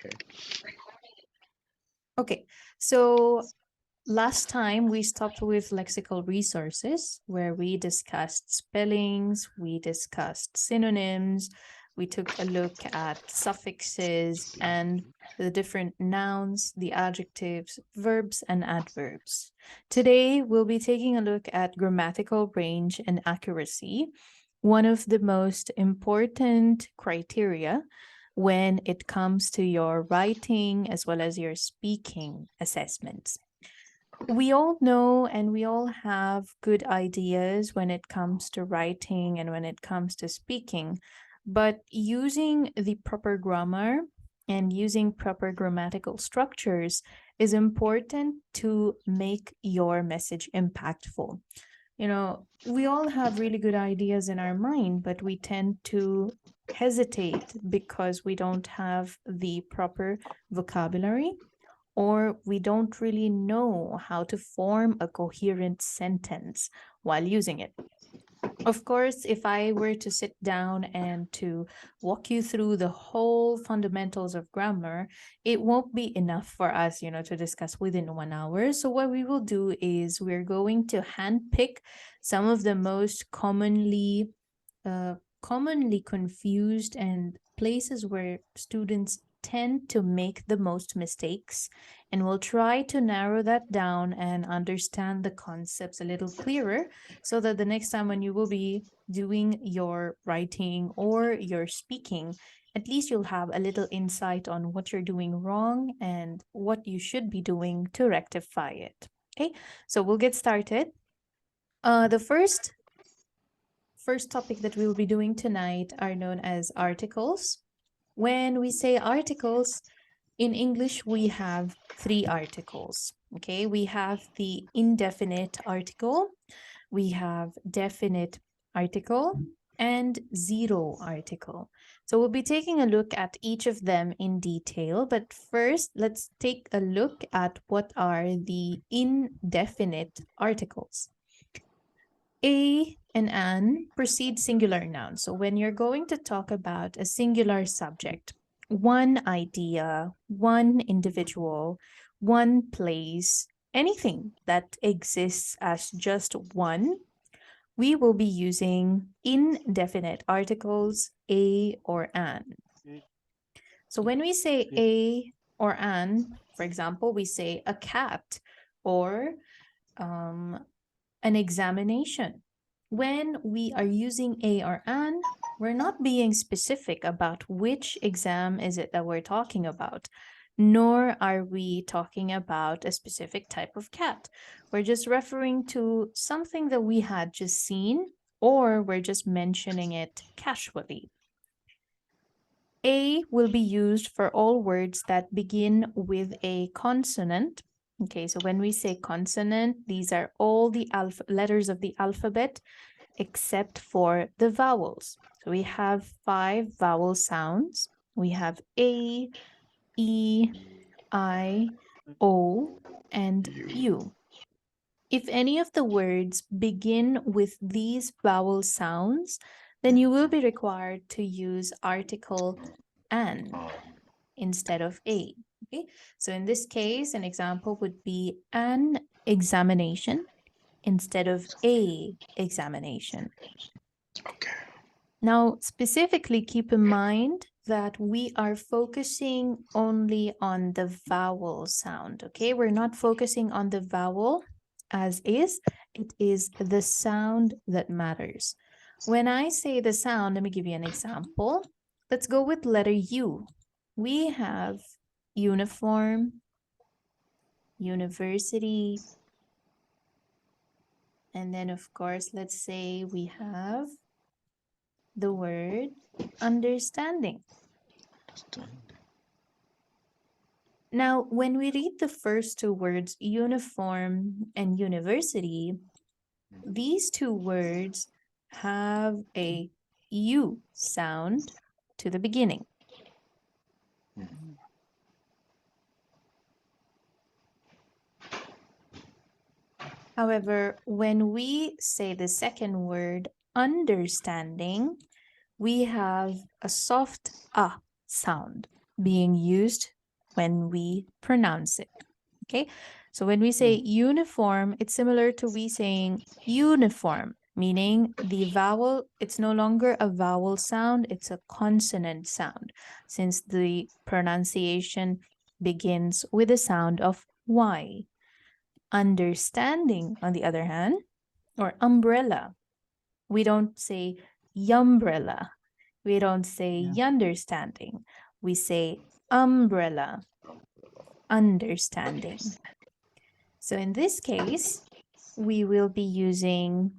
Okay. Okay, so last time we stopped with lexical resources where we discussed spellings, we discussed synonyms, we took a look at suffixes and the different nouns, the adjectives, verbs, and adverbs. Today we'll be taking a look at grammatical range and accuracy, one of the most important criteria when it comes to your writing as well as your speaking assessments. We all know and we all have good ideas when it comes to writing and when it comes to speaking, but using the proper grammar and using proper grammatical structures is important to make your message impactful. We all have really good ideas in our mind, but we tend to hesitate because we don't have the proper vocabulary or we don't really know how to form a coherent sentence while using it. Of course, if I were to sit down and to walk you through the whole fundamentals of grammar, it won't be enough for us, to discuss within 1 hour. So what we will do is we're going to handpick some of the most commonly confused and places where students tend to make the most mistakes, and we'll try to narrow that down and understand the concepts a little clearer so that the next time when you will be doing your writing or your speaking, at least you'll have a little insight on what you're doing wrong and what you should be doing to rectify it. Okay, so we'll get started. The first topic that we'll be doing tonight are known as articles. When we say articles, in English, we have three articles. Okay, we have the indefinite article, we have definite article, and zero article. So we'll be taking a look at each of them in detail, but first let's take a look at what are the indefinite articles. A and an precede singular nouns. So when you're going to talk about a singular subject, one idea, one individual, one place, anything that exists as just one, we will be using indefinite articles a or an. So when we say a or an, for example, we say a cat or an examination. When we are using a or an, we're not being specific about which exam is it that we're talking about, nor are we talking about a specific type of cat. We're just referring to something that we had just seen, or we're just mentioning it casually. A will be used for all words that begin with a consonant. Okay, so when we say consonant, these are all the letters of the alphabet except for the vowels. So we have 5 vowel sounds. We have A, E, I, O, and U. If any of the words begin with these vowel sounds, then you will be required to use article an instead of a. Okay, so in this case, an example would be an examination instead of a examination. Okay. Now, specifically keep in mind that we are focusing only on the vowel sound, okay? We're not focusing on the vowel as is, it is the sound that matters. When I say the sound, let me give you an example. Let's go with letter U. We have uniform, university, and then of course, let's say we have the word understanding. Now, when we read the first two words, uniform and university, these two words have a U sound to the beginning. However, when we say the second word, understanding, we have a soft sound. being used when we pronounce it. Okay, so when we say uniform, it's similar to we saying uniform, meaning the vowel, it's no longer a vowel sound, it's a consonant sound, since the pronunciation begins with the sound of Y. Understanding, on the other hand, or umbrella, we don't say umbrella. We don't say understanding. We say umbrella, understanding. So in this case, we will be using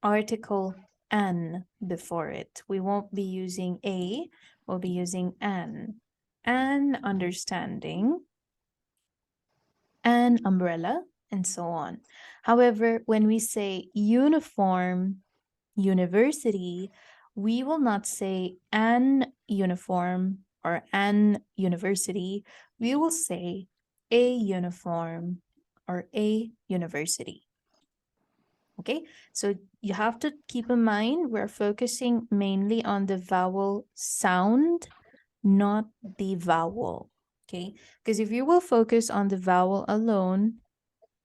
article an before it. We won't be using a, we'll be using an. An understanding, an umbrella, and so on. However, when we say uniform, university, we will not say an uniform or an university. We will say a uniform or a university. Okay, so you have to keep in mind we're focusing mainly on the vowel sound, not the vowel. Okay, because if you will focus on the vowel alone,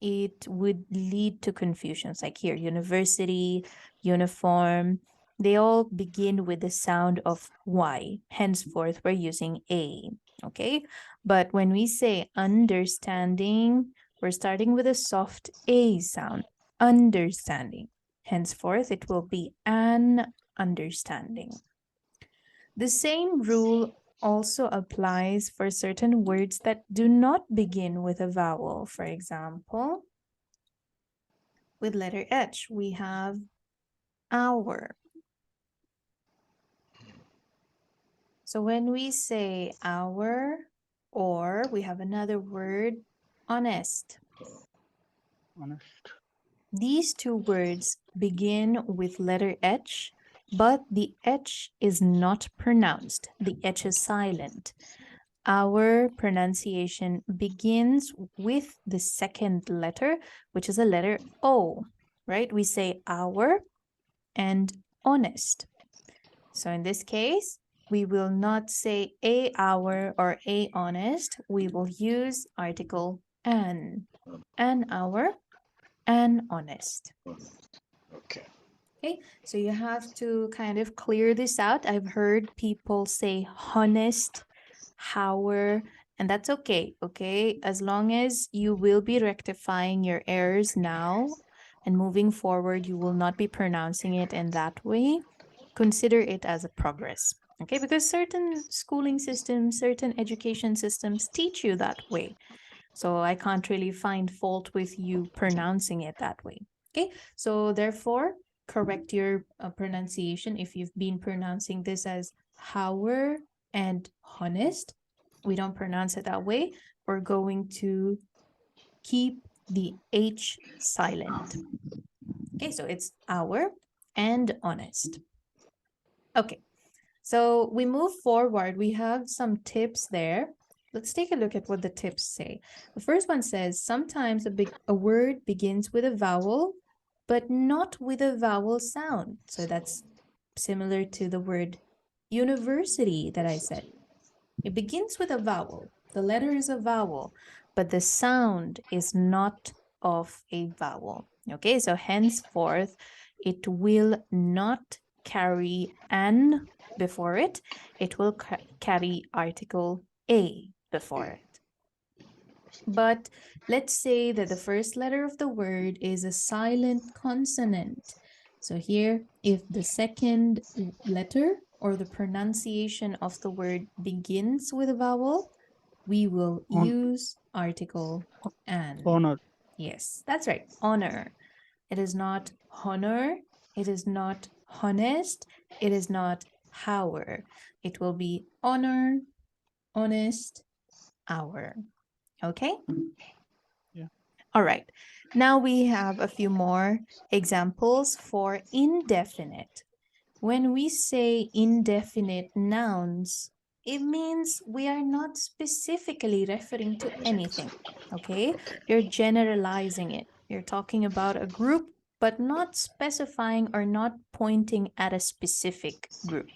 it would lead to confusions. Like here, university, uniform, they all begin with the sound of Y. Henceforth, we're using A. Okay, but when we say understanding, we're starting with a soft A sound. Understanding. Henceforth, it will be an understanding. The same rule also applies for certain words that do not begin with a vowel. For example, with letter H, we have hour. So when we say hour, or we have another word, honest. Honest. These two words begin with letter H, but the H is not pronounced. The H is silent. Our pronunciation begins with the second letter, which is a letter O, right? We say hour and honest. So in this case, we will not say a hour or a honest. We will use article an hour, an honest. Okay. Okay, so you have to kind of clear this out. I've heard people say honest, hour, and that's okay, okay? As long as you will be rectifying your errors now and moving forward, you will not be pronouncing it in that way. Consider it as a progress, okay? Because certain schooling systems, certain education systems teach you that way. So I can't really find fault with you pronouncing it that way, okay? So therefore, correct your pronunciation. If you've been pronouncing this as hour and honest, we don't pronounce it that way. We're going to keep the H silent. Okay, so it's hour and honest. Okay, so we move forward. We have some tips there. Let's take a look at what the tips say. The first one says, sometimes a word begins with a vowel, but not with a vowel sound. So that's similar to the word university that I said. It begins with a vowel. The letter is a vowel, but the sound is not of a vowel. Okay, so henceforth, it will not carry an before it. It will carry article a before it. But let's say that the first letter of the word is a silent consonant. So here, if the second letter or the pronunciation of the word begins with a vowel, we will use article an. Honor. Yes, that's right. Honor. It is not honor. It is not honest. It is not hour. It will be honor, honest, hour. Okay? Yeah. All right. Now we have a few more examples for indefinite. When we say indefinite nouns, it means we are not specifically referring to anything, okay? You're generalizing it. You're talking about a group, but not specifying or not pointing at a specific group.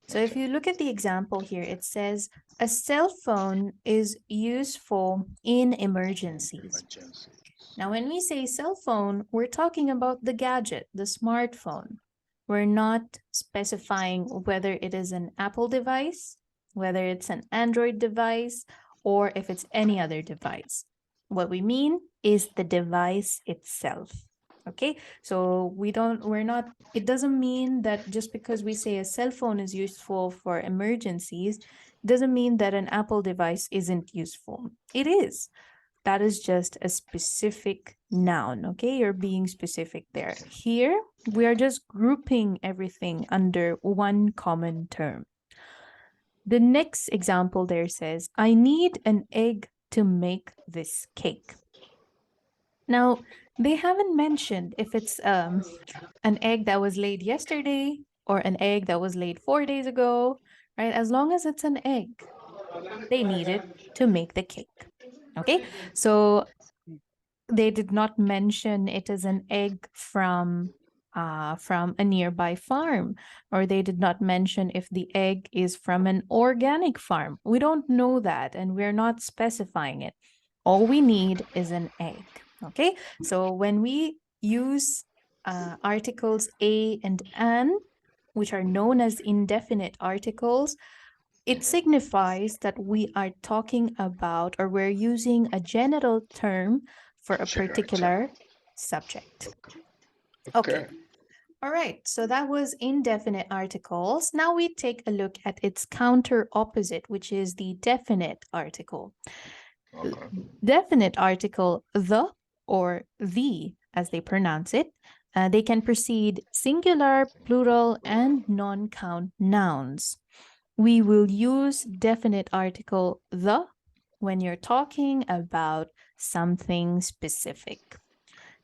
So if you look at the example here, it says a cell phone is useful in emergencies. Now, when we say cell phone, we're talking about the gadget, the smartphone. We're not specifying whether it is an Apple device, whether it's an Android device, or if it's any other device. What we mean is the device itself. Okay, so it doesn't mean that just because we say a cell phone is useful for emergencies, doesn't mean that an Apple device isn't useful. It is. That is just a specific noun, okay? You're being specific there. Here, we are just grouping everything under one common term. The next example there says, I need an egg to make this cake. Now, they haven't mentioned if it's an egg that was laid yesterday or an egg that was laid 4 days ago, right? As long as it's an egg, they need it to make the cake. Okay, so they did not mention it as an egg from a nearby farm, or they did not mention if the egg is from an organic farm. We don't know that, and we're not specifying it. All we need is an egg. Okay, so when we use articles a and an, which are known as indefinite articles, it signifies that we are talking about, or we're using a general term for a particular subject. Okay. All right, so that was indefinite articles. Now we take a look at its counter opposite, which is the definite article. Definite article, the or the, as they pronounce it, they can precede singular, plural, and non-count nouns. We will use definite article the when you're talking about something specific.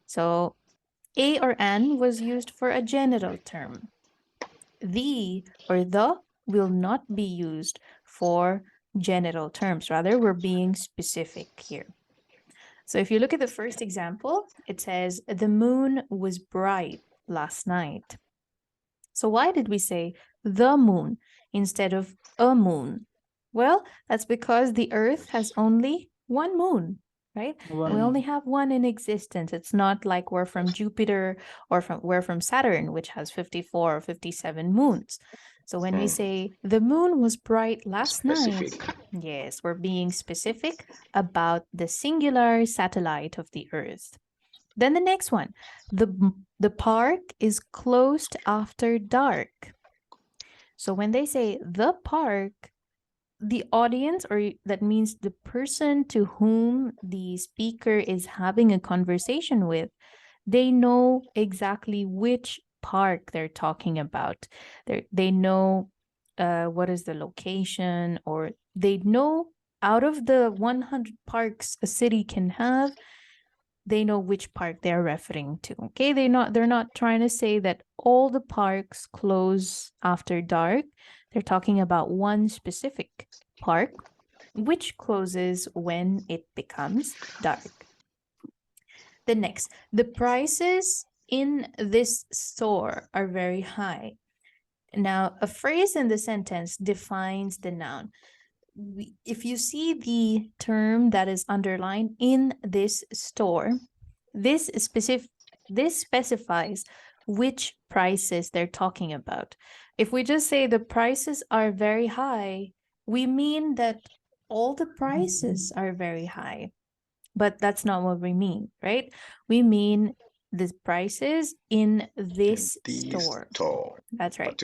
So a or an was used for a general term. The or the will not be used for general terms. Rather, we're being specific here. So if you look at the first example, it says, the moon was bright last night. So why did we say the moon instead of a moon? Well, that's because the Earth has only one moon, right? We only have one in existence. It's not like we're from Jupiter or we're from Saturn, which has 54 or 57 moons. So when we say the moon was bright last night, yes, we're being specific about the singular satellite of the Earth. Then the next one, the park is closed after dark. So when they say the park, the audience, or that means the person to whom the speaker is having a conversation with, they know exactly which park they're talking about. They know what is the location, or they know out of the 100 parks a city can have, they know which park they're referring to. Okay, they're not trying to say that all the parks close after dark. They're talking about one specific park which closes when it becomes dark. The next, the prices in this store are very high. Now, a phrase in the sentence defines the noun. If you see the term that is underlined in this store, this specifies which prices they're talking about. If we just say the prices are very high, we mean that all the prices are very high. But that's not what we mean, right? We mean the prices in this store. That's right.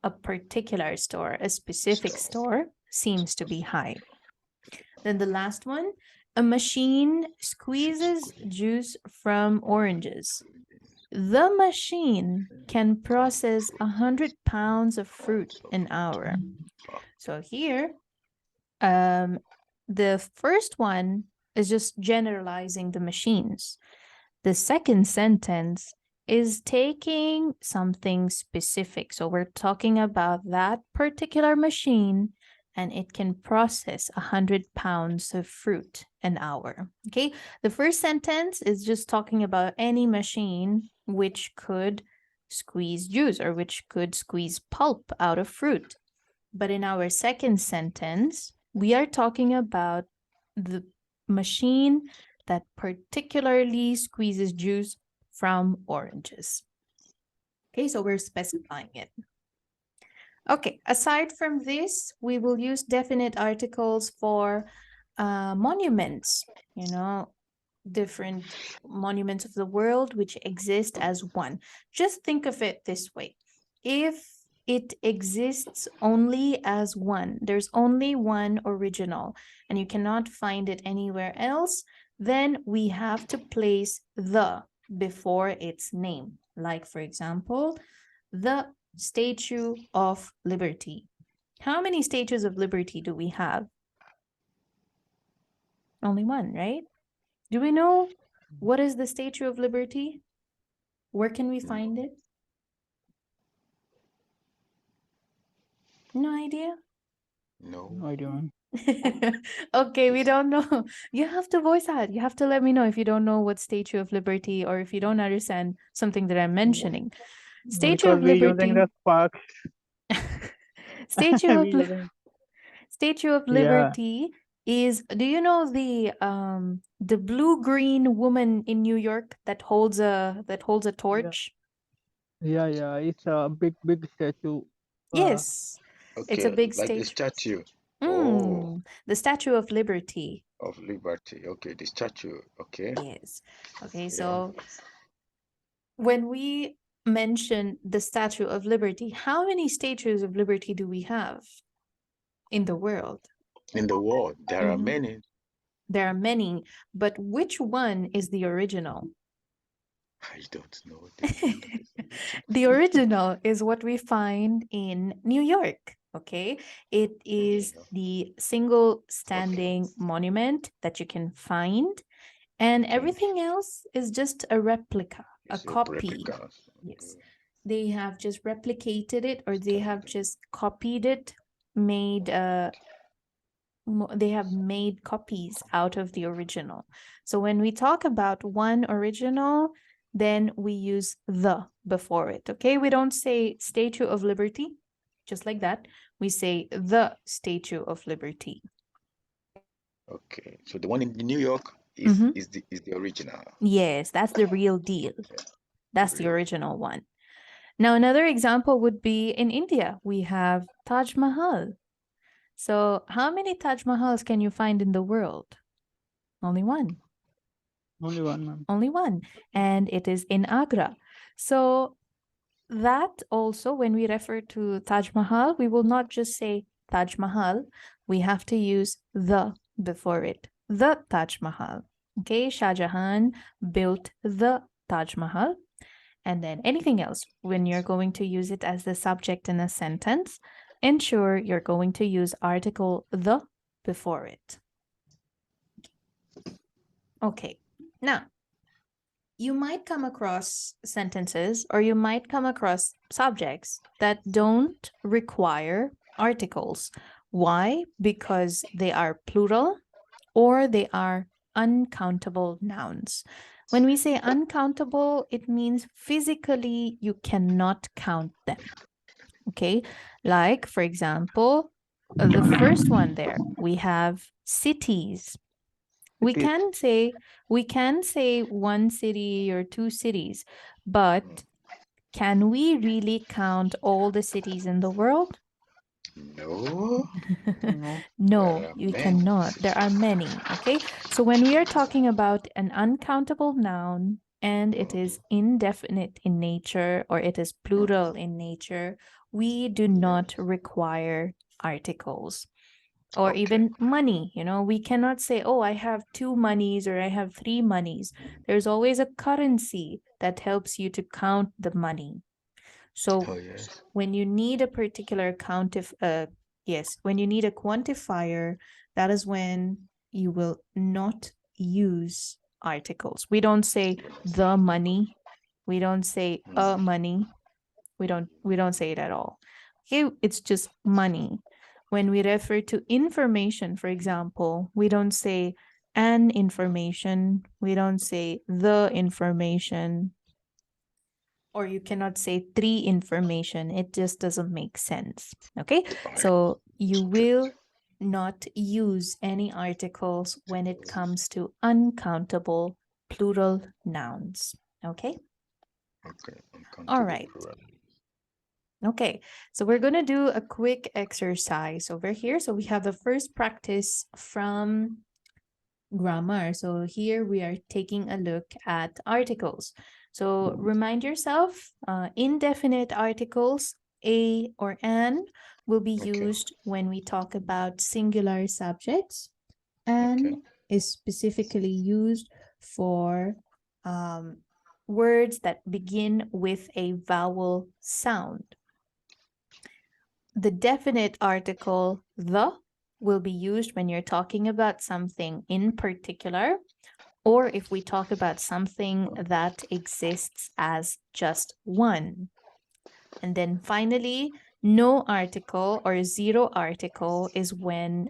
A particular store, a specific store seems to be high. Then the last one, a machine squeezes juice from oranges. The machine can process 100 pounds of fruit an hour. So here, the first one is just generalizing the machines. The second sentence is taking something specific. So we're talking about that particular machine, and it can process 100 pounds of fruit an hour. Okay, the first sentence is just talking about any machine which could squeeze juice or which could squeeze pulp out of fruit. But in our second sentence, we are talking about the machine that particularly squeezes juice from oranges. Okay, so we're specifying it. Okay, aside from this, we will use definite articles for monuments, different monuments of the world which exist as one. Just think of it this way. If it exists only as one, there's only one original, and you cannot find it anywhere else, then we have to place the before its name. Like, for example, the Statue of Liberty. How many statues of liberty do we have? Only one, right? Do we know what is the Statue of Liberty? Where can we find it? No idea? No idea, ma'am. Okay, we don't know. You have to voice out. You have to let me know if you don't know what Statue of Liberty or if you don't understand something that I'm mentioning. Statue Because of we're using Liberty. the sparks. Statue of Statue of Yeah. Liberty is, do you know the blue-green woman in New York that holds a torch? Yeah. It's a big statue. Yes. It's a Okay, big like the statue. statue. Oh, The Statue of Liberty. of Liberty. Okay, the statue. Okay. Yes. Okay, Yeah. so when we mention the Statue of Liberty, how many statues of liberty do we have in the world? In the world, there are Mhm. many. There are many, but which one is the original? I don't know. The one that is original. The original is what we find in New York. Okay, it is York. the single standing monument that you can find, and everything else is just a replica, a It's copy. replica. Yes, they have just replicated it, or they have just copied it, they have made copies out of the original. So when we talk about one original, then we use the before it. Okay, we don't say Statue of Liberty, just like that. We say the Statue of Liberty. Okay, so the one in New York is the original. Yes, that's the real deal. That's the original one. Now, another example would be in India. We have Taj Mahal. So how many Taj Mahals can you find in the world? Only one. Only one, ma'am. Only one. And it is in Agra. So that also, when we refer to Taj Mahal, we will not just say Taj Mahal. We have to use the before it. The Taj Mahal. Okay, Shah Jahan built the Taj Mahal. And then anything else, when you're going to use it as the subject in a sentence, ensure you're going to use article the before it. Okay, now you might come across sentences or you might come across subjects that don't require articles. Why? Because they are plural or they are uncountable nouns. When we say uncountable, it means physically you cannot count them. Okay, like for example, the first one there, we have cities. We can say one city or two cities, but can we really count all the cities in the world? No. No, you cannot. There are many. Okay, so when we are talking about an uncountable noun and it is indefinite in nature or it is plural in nature, we do not require articles. Or even money, we cannot say, oh, I have 2 monies or I have 3 monies. There's always a currency that helps you to count the money. So when you need a particular when you need a quantifier, that is when you will not use articles. We don't say the money. We don't say a money. We don't say it at all. Okay, it's just money. When we refer to information, for example, we don't say an information. We don't say the information. or you cannot say 3 information. It just doesn't make sense. Okay, All right. so you will not use any articles when it comes to uncountable plural nouns. Okay. Okay. All Uncountable right. plural. Okay, so we're going to do a quick exercise over here. So we have the first practice from grammar. So here we are taking a look at articles. So remind yourself, indefinite articles, a or an, will be Okay. used when we talk about singular subjects, Okay. and is specifically used for words that begin with a vowel sound. The definite article, the, will be used when you're talking about something in particular, or if we talk about something that exists as just one. And then finally, no article or zero article is when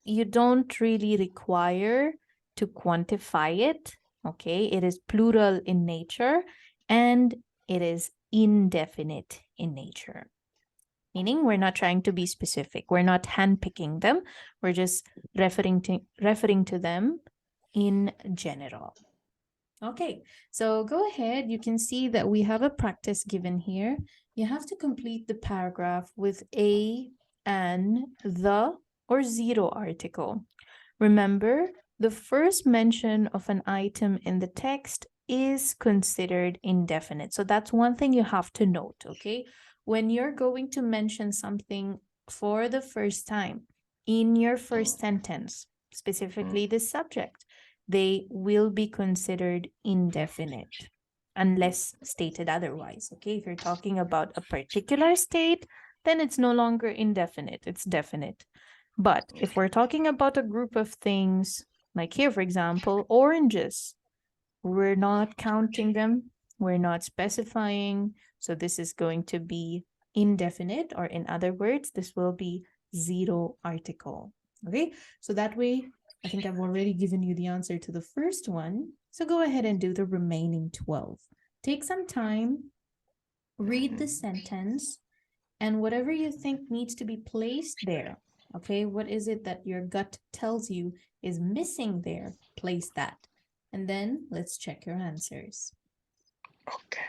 you don't really require to quantify it. Okay, it is plural in nature and it is indefinite in nature. Meaning we're not trying to be specific. We're not handpicking them. We're just referring to them in general. Okay, so go ahead. You can see that we have a practice given here. You have to complete the paragraph with a, an, the, or zero article. Remember, the first mention of an item in the text is considered indefinite. So that's one thing you have to note, okay? When you're going to mention something for the first time in your first sentence, specifically the subject, they will be considered indefinite unless stated otherwise, okay? If you're talking about a particular state, then it's no longer indefinite, it's definite. But if we're talking about a group of things, like here, for example, oranges, we're not counting them, we're not specifying. So this is going to be indefinite, or in other words, this will be zero article. Okay, so that way, I think I've already given you the answer to the first one. So go ahead and do the remaining 12. Take some time, read the sentence, and whatever you think needs to be placed there. Okay, what is it that your gut tells you is missing there? Place that. And then let's check your answers. Okay.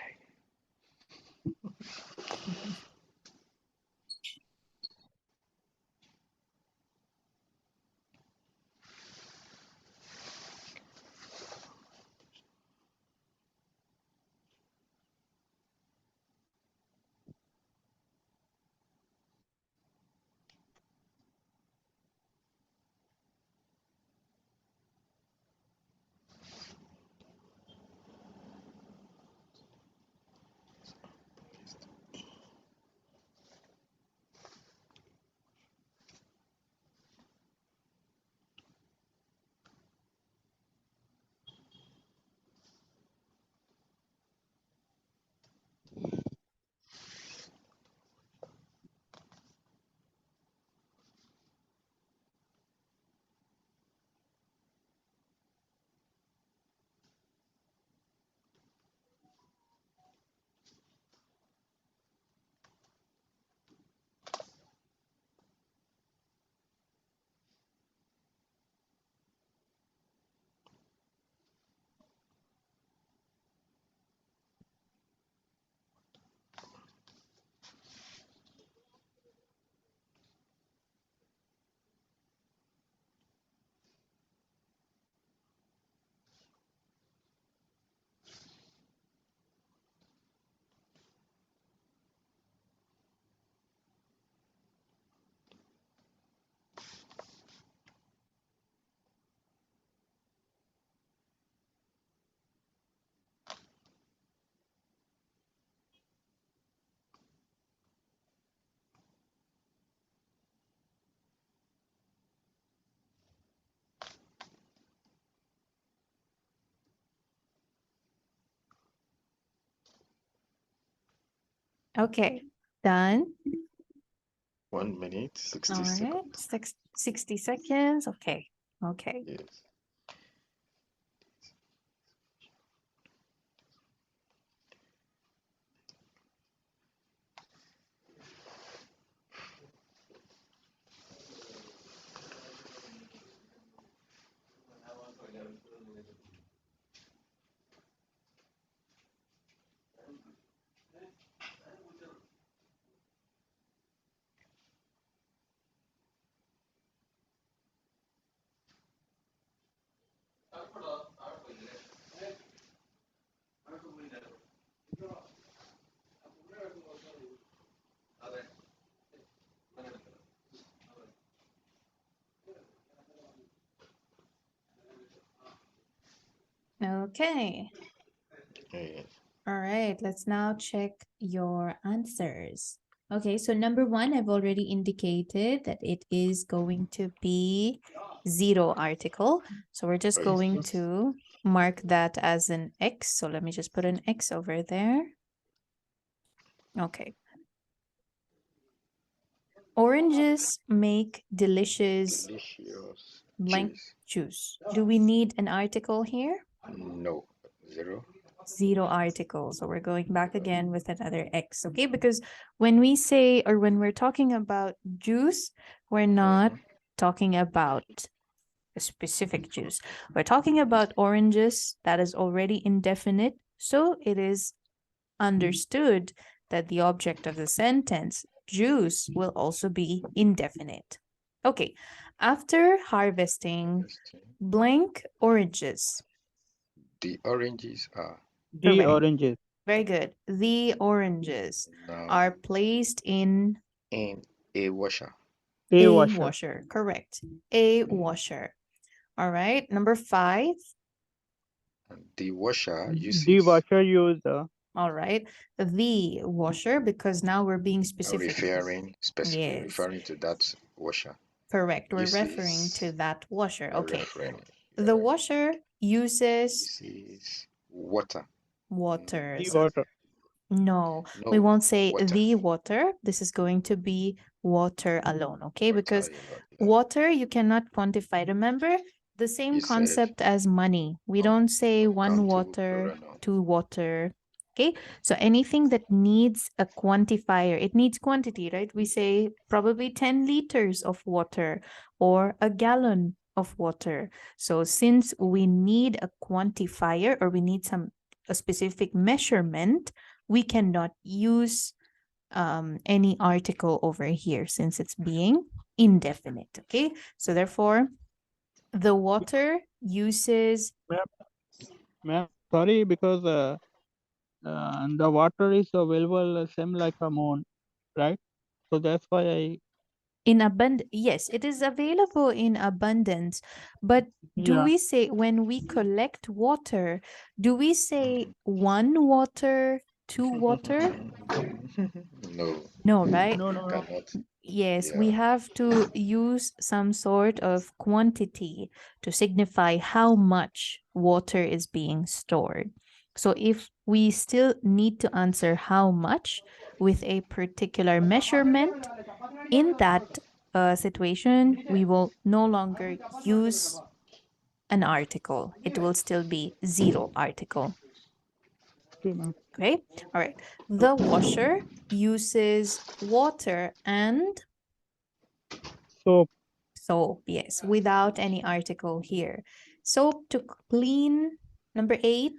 Okay, done. 1 minute, 60 All right, seconds. 60 seconds. Okay, okay. Yes. Okay. Yes. All right, let's now check your answers. Okay, so number one, I've already indicated that it is going to be zero article. So we're just going Yes. to mark that as an X. So let me just put an X over there. Okay. Oranges make delicious Delicious blank juice. juice. Do we need an article here? No. Zero. Zero article. So we're going back again with another X, okay? Because when we say, or when we're talking about juice, we're not talking about a specific juice. We're talking about oranges that is already indefinite. So it is understood that the object of the sentence, juice, will also be indefinite. Okay, after harvesting blank oranges. The oranges are The Correct. oranges. Very good. The oranges now are placed in in a washer. A a washer. washer. Correct. A washer. All right. Number 5. And the washer The uses washer use All right. The washer, because now we're being specific. Yes. referring to that washer. Correct. We're referring to Uses that washer. Okay. referring. The Right. washer uses Uses water. water. the So water. no, we No won't say water. the water. This is going to be water alone, okay? Water Because alone. water you cannot quantify. Remember the same You said concept as money. We don't say one uncountable water, plural noun. two water. Okay, so anything that needs a quantifier, it needs quantity, right? We say probably 10 liters of water or a gallon of water. So since we need a quantifier or we need a specific measurement, we cannot use any article over here since it's being indefinite. Okay, so therefore, the water uses. Ma'am, sorry, because the water is available same like a moon, right? So that's why I In abundance, yes, it is available in abundance. But do yeah. we say when we collect water, do we say one water, two water? No, No, right? No, no, no. cannot. Yes, Yeah. we have to use some sort of quantity to signify how much water is being stored. So if we still need to answer how much with a particular measurement, in that situation, we will no longer use an article. It will still be zero article. Okay, ma'am. Okay, all right. The washer uses water and So soap, yes, without any article here. Soap to clean. Number 8.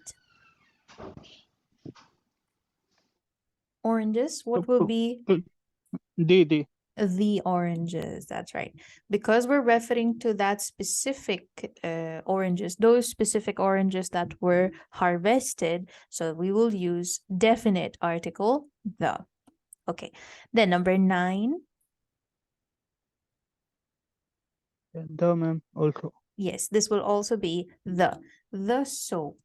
Oranges. What will be the the oranges? That's right. Because we're referring to that specific oranges, those specific oranges that were harvested. So we will use definite article, the. Okay. Then number 9. the ma'am also. Yes, this will also be the soap.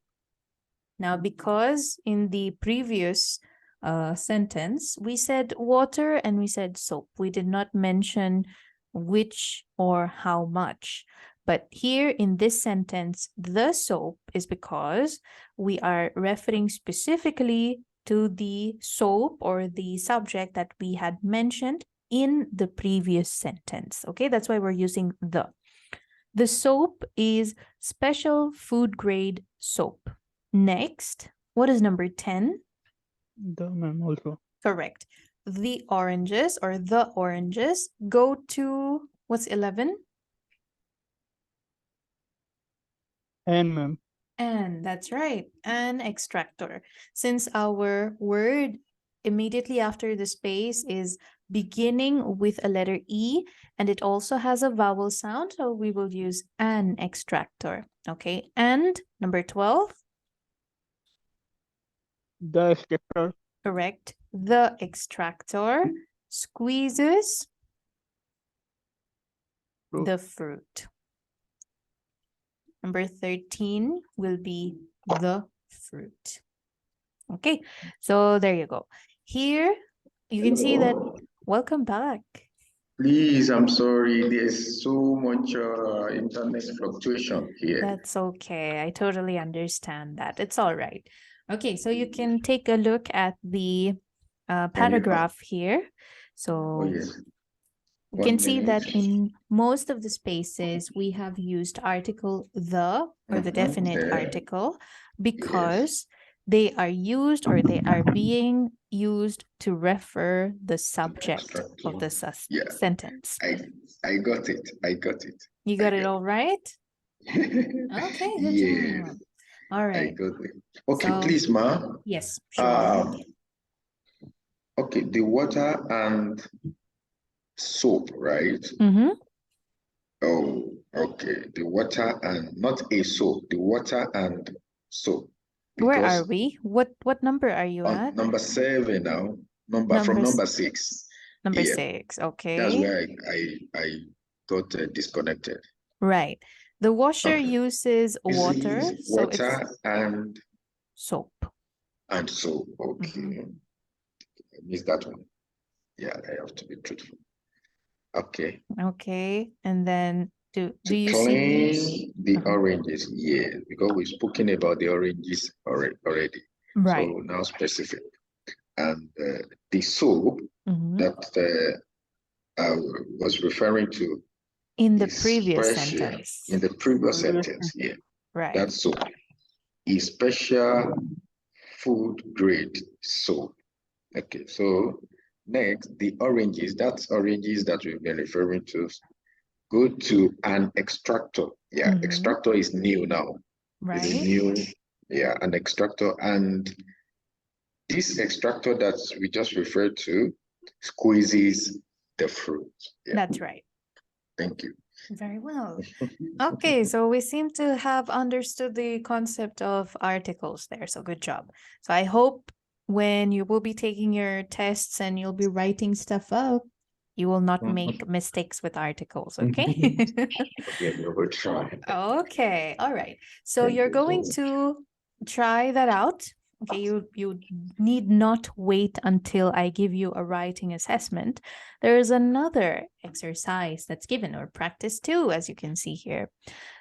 Now, because in the previous sentence, we said water and we said soap. We did not mention which or how much. But here in this sentence, the soap is because we are referring specifically to the soap or the subject that we had mentioned in the previous sentence. Okay, that's why we're using the. The soap is special food grade soap. Next, what is number 10? The ma'am also. Correct. The oranges or the oranges go to, what's 11? And ma'am. And that's right, an extractor. Since our word immediately after the space is beginning with a letter E and it also has a vowel sound, so we will use an extractor. Okay, and number 12? The extractor. Correct. The extractor squeezes Fruit. the fruit. Number 13 will be the fruit. Okay, so there you go. Here, you can see that, welcome back. Please, I'm sorry. There's so much internet fluctuation here. That's okay. I totally understand that. It's all right. Okay, so you can take a look at the paragraph here. So Oh, yes. you can see that in most of the spaces, we have used article the or the definite article because they are used or they are being used to refer the subject of the sentence. I got it. I got it. You got it all right? Okay, good job. All right. I got it. Okay, So, please, ma. yes, sure. Okay, the water and soap, right? Mm-hmm. Oh, okay. The water and not a soap, the water and soap. Where are we? What number are you on at? number 7 now. From number 6. Number Yeah, 6, okay. that's where I got disconnected. Right. The washer uses water, so water it's and soap. And soap. Okay. I missed that one. Yeah, I have to be truthful. Okay. Okay, and then do you clean see the oranges? Yeah, because we've spoken about the oranges already. right? So now specific. And the soap that I was referring to in the previous sentence. In the previous sentence, yeah. Right. That soap is special food grade soap. Okay, so next, the oranges, that's oranges that we've been referring to. Go to an extractor. Yeah, extractor is new now. Right. It's a new, yeah, an extractor. And this extractor that we just referred to squeezes the fruit. Yeah. That's right. Thank you. Very well. Okay, so we seem to have understood the concept of articles there. So good job. So I hope when you will be taking your tests and you'll be writing stuff up, you will not make mistakes with articles, okay? Okay, we will try. Okay, all right. So you're going to try that out. Okay, you need not wait until I give you a writing assessment. There is another exercise that's given, or practice 2, as you can see here.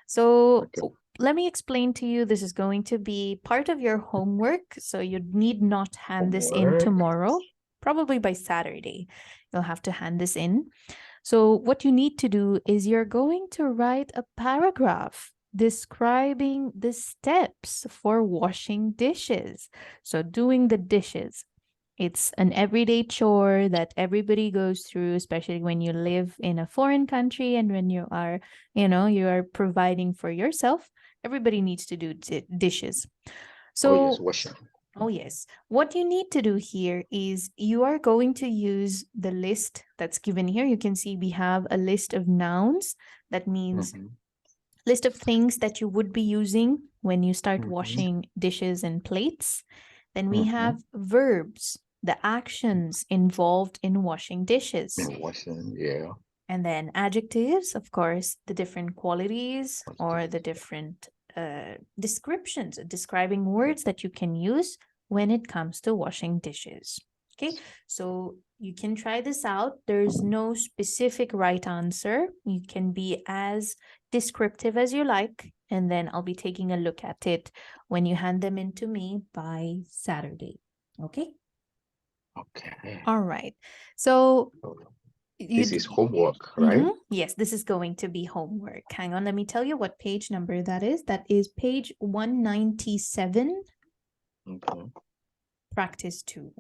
So let me explain to you. This is going to be part of your homework, so you need not hand this in tomorrow. Probably by Saturday, you'll have to hand this in. So what you need to do is you're going to write a paragraph describing the steps for washing dishes. So doing the dishes. It's an everyday chore that everybody goes through, especially when you live in a foreign country and when you are, you are providing for yourself. Everybody needs to do dishes. So, washing. Oh, yes. What you need to do here is you are going to use the list that's given here. You can see we have a list of nouns. That means list of things that you would be using when you start washing dishes and plates. Then we have verbs, the actions involved in washing dishes. Washing, yeah. And then adjectives, of course, the different qualities or the different descriptions, describing words that you can use when it comes to washing dishes. Okay, so you can try this out. There's no specific right answer. You can be as descriptive as you like, and then I'll be taking a look at it when you hand them in to me by Saturday. Okay? Okay. All right. So this is homework, right? Yes, this is going to be homework. Hang on, let me tell you what page number that is. That is page 197. Okay. Practice 2.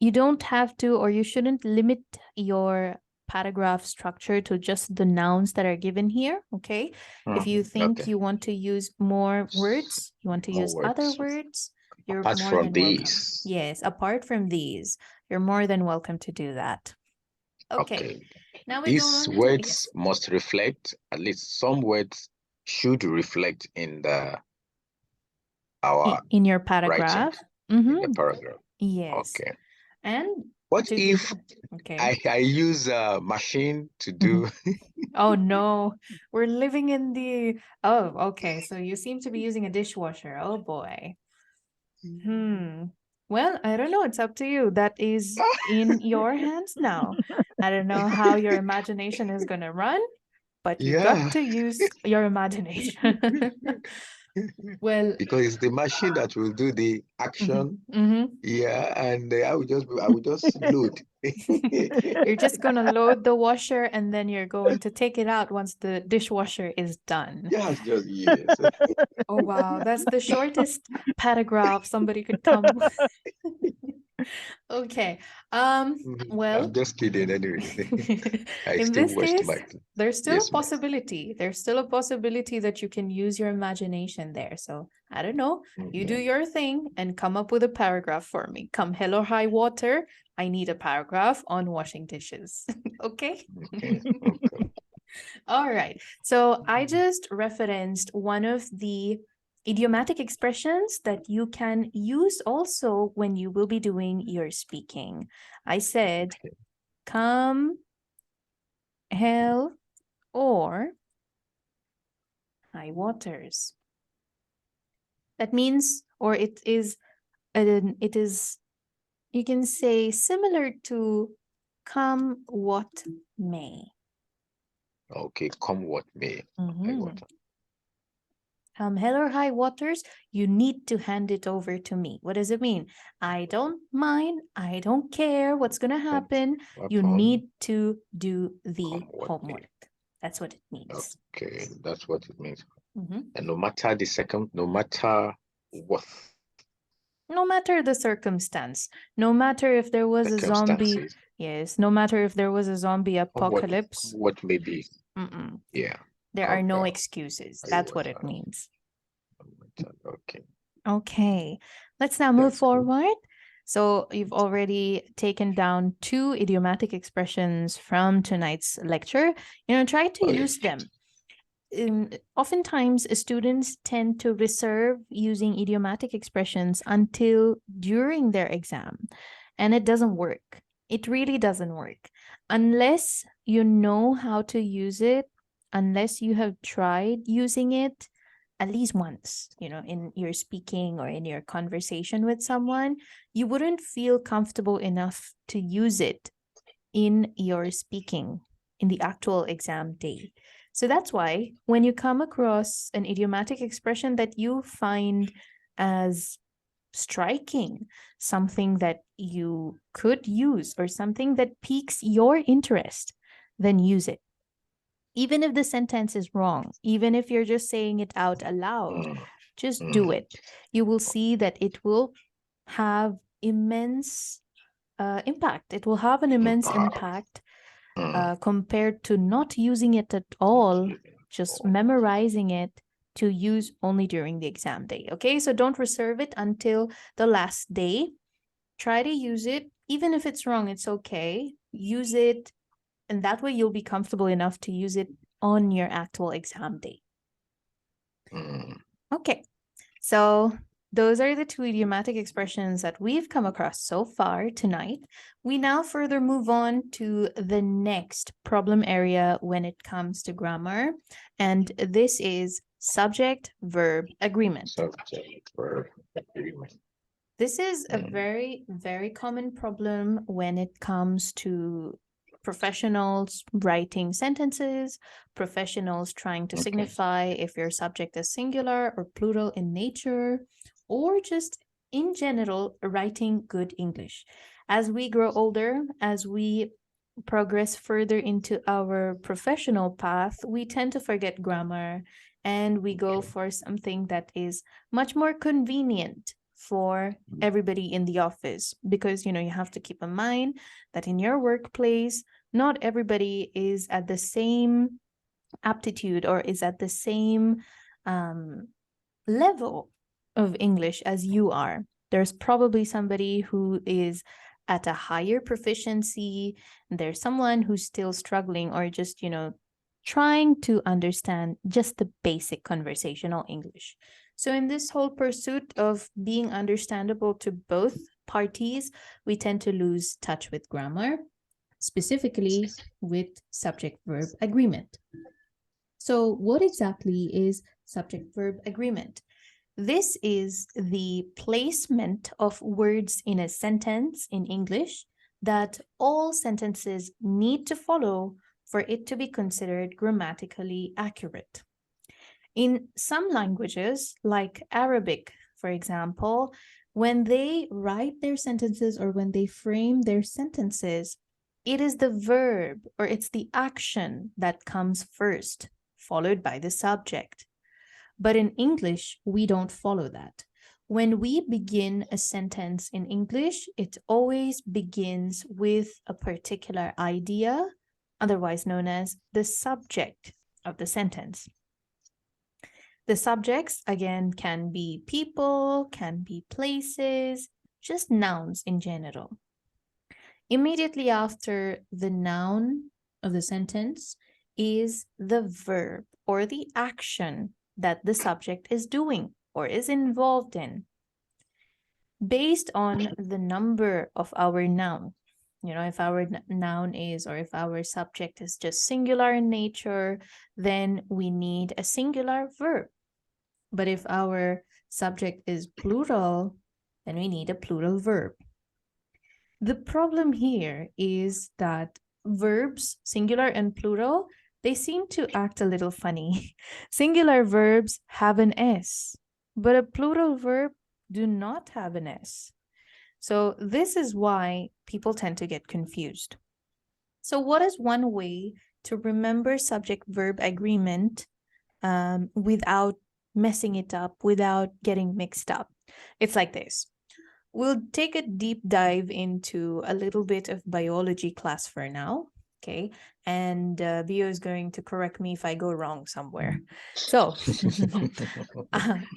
You don't have to, or you shouldn't limit your paragraph structure to just the nouns that are given here, okay? If you think you want to use more words, you want to use other words, you're apart more from than welcome. these. Yes, apart from these, you're more than welcome to do that. Okay. Now we These words must reflect, at least some words should reflect in our in your paragraph. In the paragraph. Yes. Okay. And What To if okay. I use a machine to do? Oh no, we're living in the oh, okay. So you seem to be using a dishwasher. Oh boy. Well, I don't know. It's up to you. That is in your hands now. I don't know how your imagination is going to run, but you got Yeah, to use your imagination. Well, because it's the machine that will do the action. mhm. Yeah, and I will just load. You're just going to load the washer and then you're going to take it out once the dishwasher is done. Yes, just yes. Oh, wow. That's the shortest paragraph somebody could come. Okay. Well, I'm just kidding anyway. I in still this watched case, my there's still a yes, ma'am. possibility. There's still a possibility that you can use your imagination there. So I don't know. You do your thing and come up with a paragraph for me. Come hell or high water, I need a paragraph on washing dishes. Okay? Okay, okay. All right. So I just referenced one of the idiomatic expressions that you can use also when you will be doing your speaking. I said, come, hell, or high waters. That means, or it is, you can say similar to come what may. Okay, come what may. I got it. Hell or high waters, you need to hand it over to me. What does it mean? I don't mind. I don't care what's going to happen. You Upon need to do the come what may. homework. That's what it means. Okay, that's what it means. Mhm. And no matter no matter what No matter the circumstance, no matter if there was a zombie, circumstances, yes, no matter if there was a zombie apocalypse, what may be. mm-mm, Yeah, there are come no hell. excuses. I That's got what it that. means. Okay, Okay, let's now move that's good. forward. So you've already taken down 2 idiomatic expressions from tonight's lecture. Try to Okay. use them. Oftentimes, students tend to reserve using idiomatic expressions until during their exam, and it doesn't work. It really doesn't work. Unless you know how to use it, unless you have tried using it, at least once, in your speaking or in your conversation with someone, you wouldn't feel comfortable enough to use it in your speaking in the actual exam day. So that's why when you come across an idiomatic expression that you find as striking, something that you could use, or something that piques your interest, then use it. Even if the sentence is wrong, even if you're just saying it out aloud, just do it. You will see that it will have immense impact. It will have an immense impact compared to not using it at all, just memorizing it to use only during the exam day. Okay, so don't reserve it until the last day. Try to use it. Even if it's wrong, it's okay. Use it, and that way you'll be comfortable enough to use it on your actual exam day. Okay, so those are the 2 idiomatic expressions that we've come across so far tonight. We now further move on to the next problem area when it comes to grammar, and this is subject-verb agreement. Subject-verb agreement. This is a very, very common problem when it comes to professionals writing sentences, professionals trying to signify if your subject is singular or plural in nature, or just in general, writing good English. As we grow older, as we progress further into our professional path, we tend to forget grammar and we go for something that is much more convenient for everybody in the office, because you have to keep in mind that in your workplace not everybody is at the same aptitude or is at the same level of English as you are. There's probably somebody who is at a higher proficiency. There's someone who's still struggling or just trying to understand just the basic conversational English. So in this whole pursuit of being understandable to both parties, we tend to lose touch with grammar, specifically with subject-verb agreement. So what exactly is subject-verb agreement? This is the placement of words in a sentence in English that all sentences need to follow for it to be considered grammatically accurate. In some languages, like Arabic, for example, when they write their sentences or when they frame their sentences, it is the verb or it's the action that comes first, followed by the subject. But in English, we don't follow that. When we begin a sentence in English, it always begins with a particular idea, otherwise known as the subject of the sentence. The subjects, again, can be people, can be places, just nouns in general. Immediately after the noun of the sentence is the verb or the action that the subject is doing or is involved in. Based on the number of our noun, if our noun is, or if our subject is just singular in nature, then we need a singular verb. But if our subject is plural, then we need a plural verb. The problem here is that verbs, singular and plural, they seem to act a little funny. Singular verbs have an S, but a plural verb do not have an S. So this is why people tend to get confused. So what is one way to remember subject-verb agreement without messing it up, without getting mixed up? It's like this. We'll take a deep dive into a little bit of biology class for now, okay? And Vio is going to correct me if I go wrong somewhere. So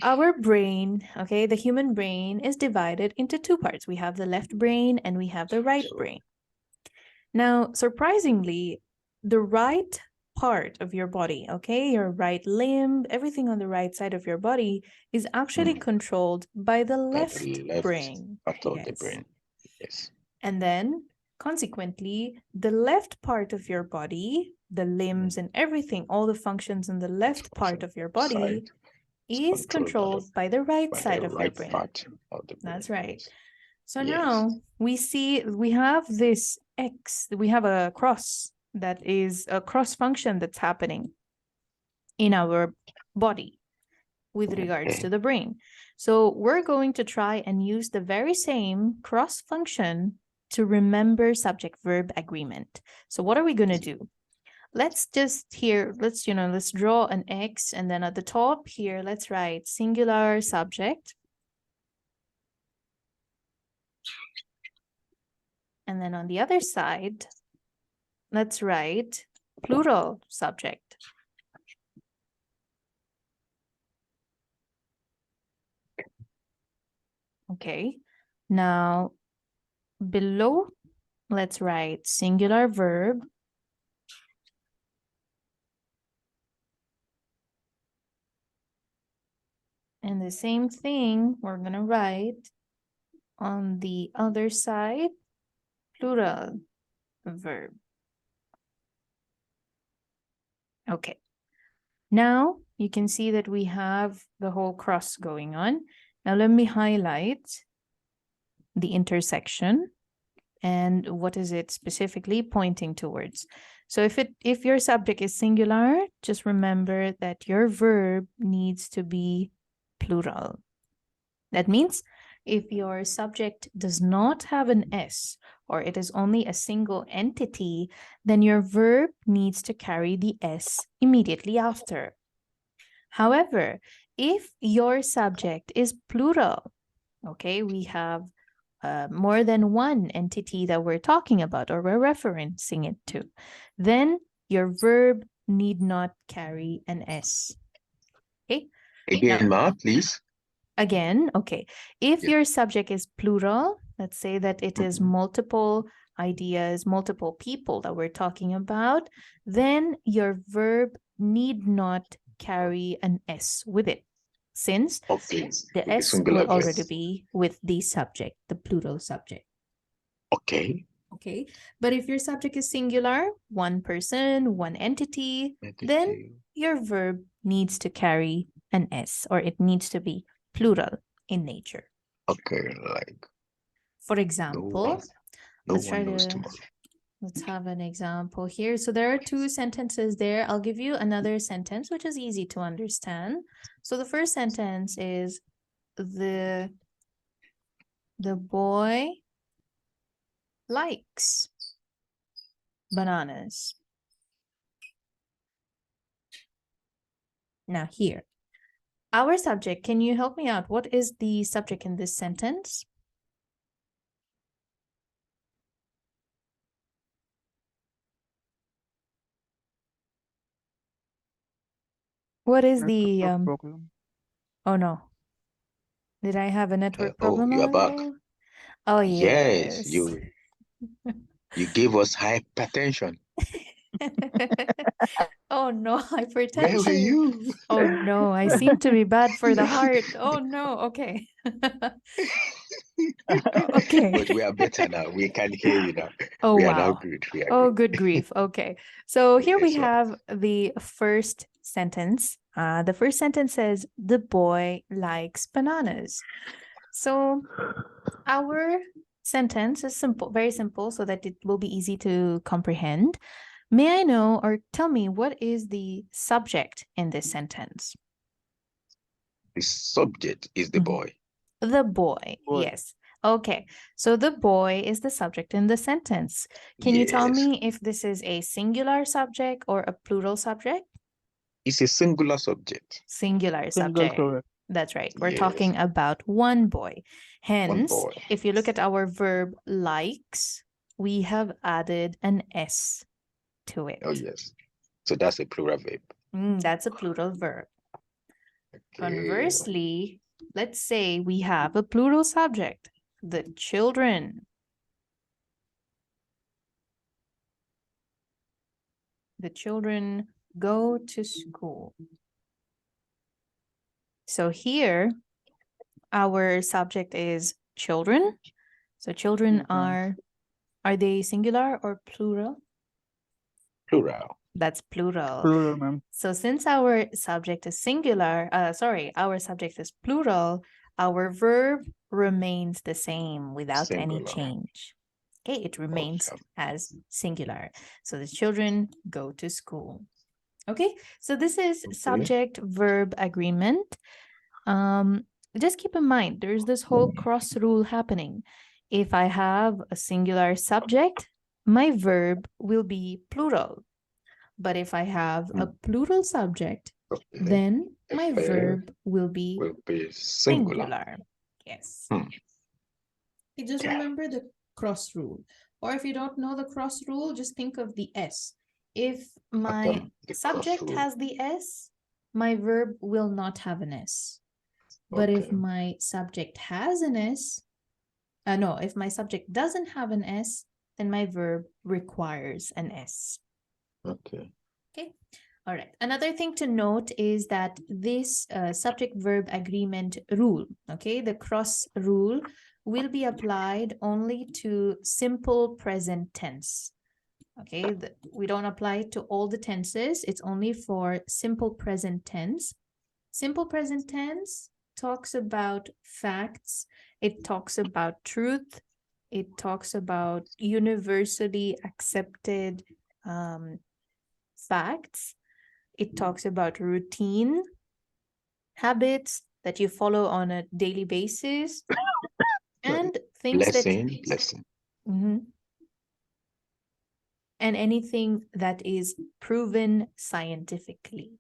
our brain, okay, the human brain is divided into two parts. We have the left brain and we have the right brain. Now, surprisingly, the right part of your body, okay, your right limb, everything on the right side of your body is actually controlled by the left brain. Part of the brain. Yes. And then, consequently, the left part of your body, the limbs and everything, all the functions in the left part of your body is controlled by the right side of your brain. That's right. So now we see we have this X, we have a cross that is a cross function that's happening in our body with regards to the brain. So we're going to try and use the very same cross function to remember subject-verb agreement. So what are we going to do? Let's just here, let's draw an X, and then at the top here, let's write singular subject. And then on the other side, let's write plural subject. Okay, now below, let's write singular verb. And the same thing we're going to write on the other side, plural verb. Okay, now you can see that we have the whole cross going on. Now let me highlight the intersection and what is it specifically pointing towards. So if your subject is singular, just remember that your verb needs to be plural. That means if your subject does not have an S, or it is only a single entity, then your verb needs to carry the S immediately after. However, if your subject is plural, okay, we have more than one entity that we're talking about or we're referencing it to, then your verb need not carry an S. Okay. Again, Ma, please. Again, okay. If your subject is plural, let's say that it is multiple ideas, multiple people that we're talking about, then your verb need not carry an S with it. since Okay. the With the S singular will already verb. be with the subject, the plural subject. Okay. Okay, but if your subject is singular, one person, one entity, then your verb needs to carry an S, or it needs to be plural in nature. Okay, like For example, no let's try one knows to tomorrow. let's have an example here. So there are two sentences there. I'll give you another sentence which is easy to understand. So the first sentence is the boy likes bananas. Now here, our subject, can you help me out? What is the subject in this sentence? What is the Problem. oh no. Did I have a network problem? You are back. Oh Yes, yes. you gave us hypertension. Oh no, Where were hypertension. you? Oh no, I seem to be bad for the heart. Oh no, okay. Okay. But we are better now. We can hear you now. Oh We are now wow. good. We are Oh, good. good grief. Okay. So here we Yes, ma'am. have the first sentence. The first sentence says, the boy likes bananas. So our sentence is simple, very simple, so that it will be easy to comprehend. May I know, or tell me, what is the subject in this sentence? The subject is the boy. The boy, Boy. yes. Okay, so the boy is the subject in the sentence. Can you tell Yes. me if this is a singular subject or a plural subject? It's a singular subject. Singular Single subject. correct. That's right. We're Yes. talking about one boy. Hence, boy. if you look at our verb likes, we have added an S to it. Oh, yes. So that's a plural verb. That's a plural verb. Okay. Conversely, let's say we have a plural subject, the children. The children go to school. So here, our subject is children. So children are they singular or plural? Plural. That's plural. Plural, ma'am. So since our subject is singular, our subject is plural, our verb remains the same without any Singular. change. Okay, it remains Okay. as singular. So the children go to school. Okay, so this is subject-verb agreement. Just keep in mind, there's this whole cross rule happening. If I have a singular subject, my verb will be plural. But if I have a plural subject, then my verb will be singular. Yes. Just remember the cross rule. Or if you don't know the cross rule, just think of the S. If my subject has the S, my verb will not have an S. But if my subject has an S, if my subject doesn't have an S, then my verb requires an S. Okay. Okay. All right. Another thing to note is that this subject-verb agreement rule, okay, the cross rule will be applied only to simple present tense. Okay, we don't apply it to all the tenses. It's only for simple present tense. Simple present tense talks about facts. It talks about truth. It talks about universally accepted facts. It talks about routine, habits that you follow on a daily basis, and things blessing. And anything that is proven scientifically.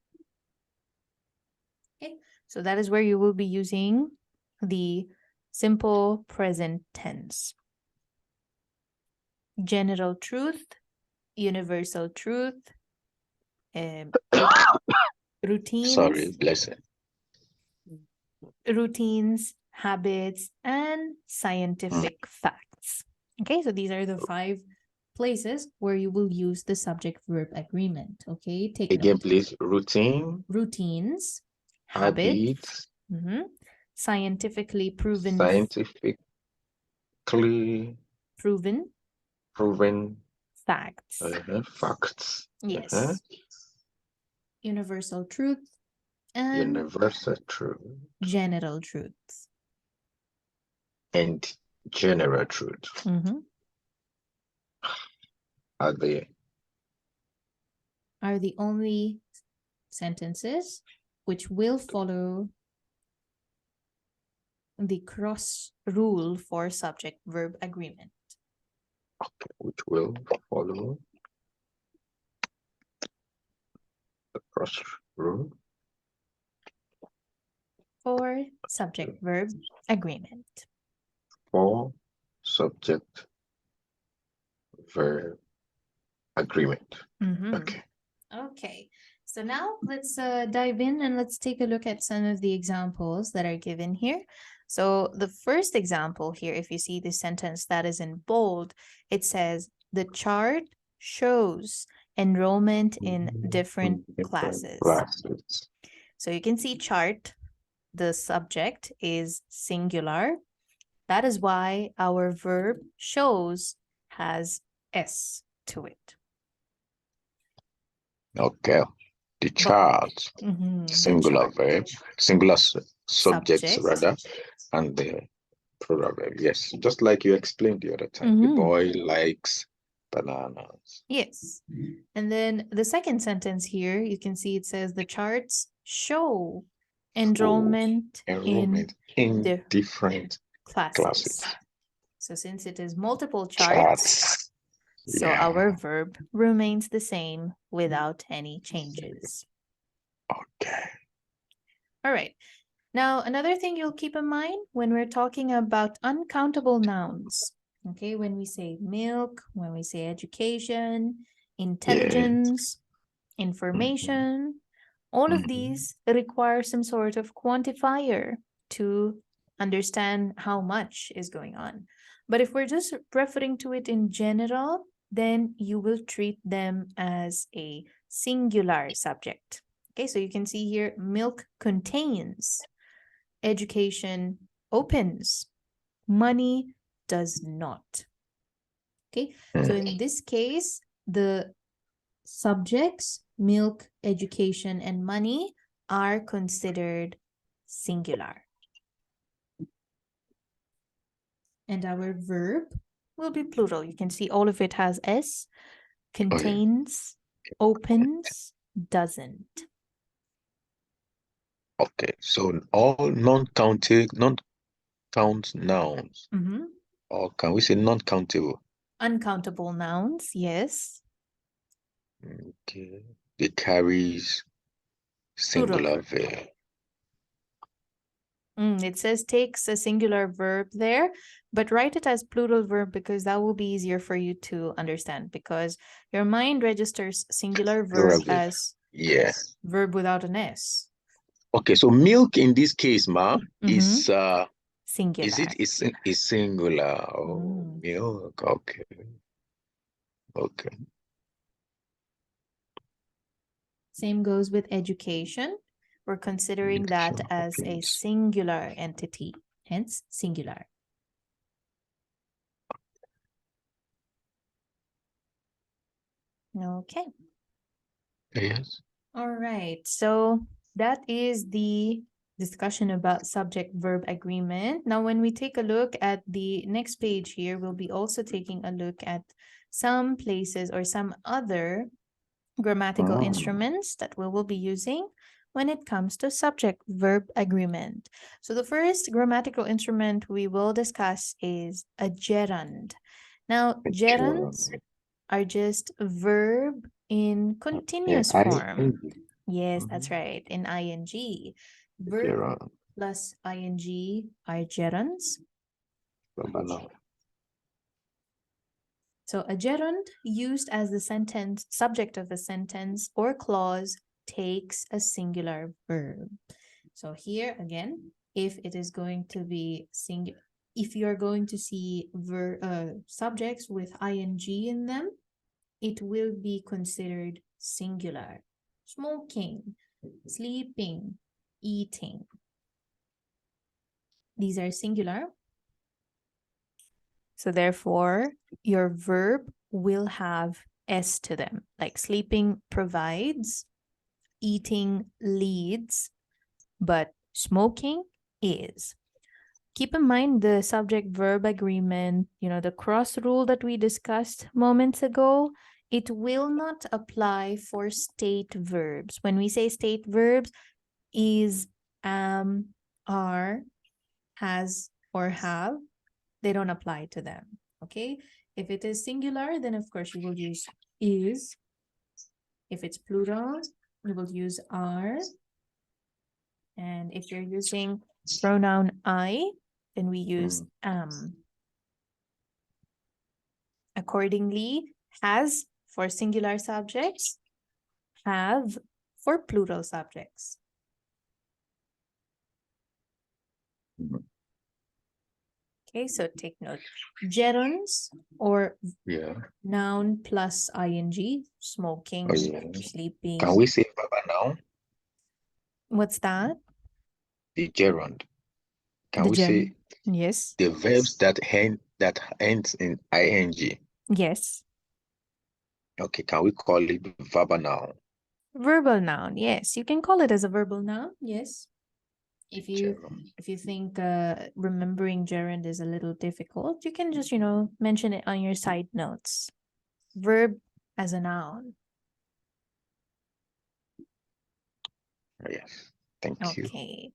Okay, so that is where you will be using the simple present tense. General truth, universal truth, routines. Routines, habits, and scientific facts. Okay, so these are the 5 places where you will use the subject-verb agreement. Okay, take Again, note. please. Routine. Routines, habits, Scientifically proven. Scientifically Proven proven facts. facts. Yes. Universal truth and Universal truth general truths. and general truth are the only sentences which will follow the cross rule for subject-verb agreement. okay, which will follow the cross rule For subject-verb agreement. for subject verb agreement. Okay. Okay, so now let's dive in and let's take a look at some of the examples that are given here. So the first example here, if you see the sentence that is in bold, it says the chart shows enrollment in different classes. So you can see chart, the subject is singular. That is why our verb shows has S to it. Okay. The chart, singular verb, singular subjects Subject. rather, and the plural verb. Yes, just like you explained the other time. The boy likes bananas. Yes. And then the second sentence here, you can see it says the charts show enrollment in different classes. So since it is multiple charts, so our verb remains the same without any changes. Okay. All right. Now, another thing you'll keep in mind when we're talking about uncountable nouns, okay, when we say milk, when we say education, intelligence, information, all of these require some sort of quantifier to understand how much is going on. But if we're just referring to it in general, then you will treat them as a singular subject. Okay, so you can see here, milk contains, education opens, money does not. Okay, so in this case, the subjects, milk, education, and money are considered singular. And our verb will be plural. You can see all of it has S, contains, opens, doesn't. Okay, so all non-count nouns, or can we say non-countable? Uncountable nouns, yes. Okay, it carries singular verb. It says takes a singular verb there, but write it as plural verb because that will be easier for you to understand, because your mind registers singular verb as verb without an S. Okay, so milk in this case, is singular. Is singular? Oh, milk. Okay. Okay. Same goes with education. We're considering that as a singular entity, hence singular. Okay. Yes. All right. So that is the discussion about subject-verb agreement. Now, when we take a look at the next page here, we'll be also taking a look at some places or some other grammatical instruments that we will be using when it comes to subject-verb agreement. So the first grammatical instrument we will discuss is a gerund. Now, gerunds are just verb in continuous form. Yes, that's right, in ing. Verb plus ing are gerunds. So a gerund used as the sentence subject of a sentence or clause takes a singular verb. So here again, if it is going to be singular, if you are going to see subjects with ing in them, it will be considered singular. Smoking, sleeping, eating. These are singular. So therefore, your verb will have S to them, like sleeping provides, eating leads, but smoking is. Keep in mind the subject-verb agreement, the cross rule that we discussed moments ago. It will not apply for state verbs. When we say state verbs, is, are, has, or have, they don't apply to them, okay? If it is singular, then of course you will use is. If it's plural, you will use are. And if you're using pronoun I, then we use am. Accordingly, has for singular subjects, have for plural subjects. Okay, so take note. Gerunds or noun plus ing, smoking, sleeping. Can we say verb noun? What's that? The gerund. Can The we say yes. the verbs that ends in ing? Yes. Okay, can we call it verbal noun? Verbal noun, yes. You can call it as a verbal noun, yes. If you think remembering gerund is a little difficult, you can just, mention it on your side notes. Verb as a noun. Yes, thank you. Okay.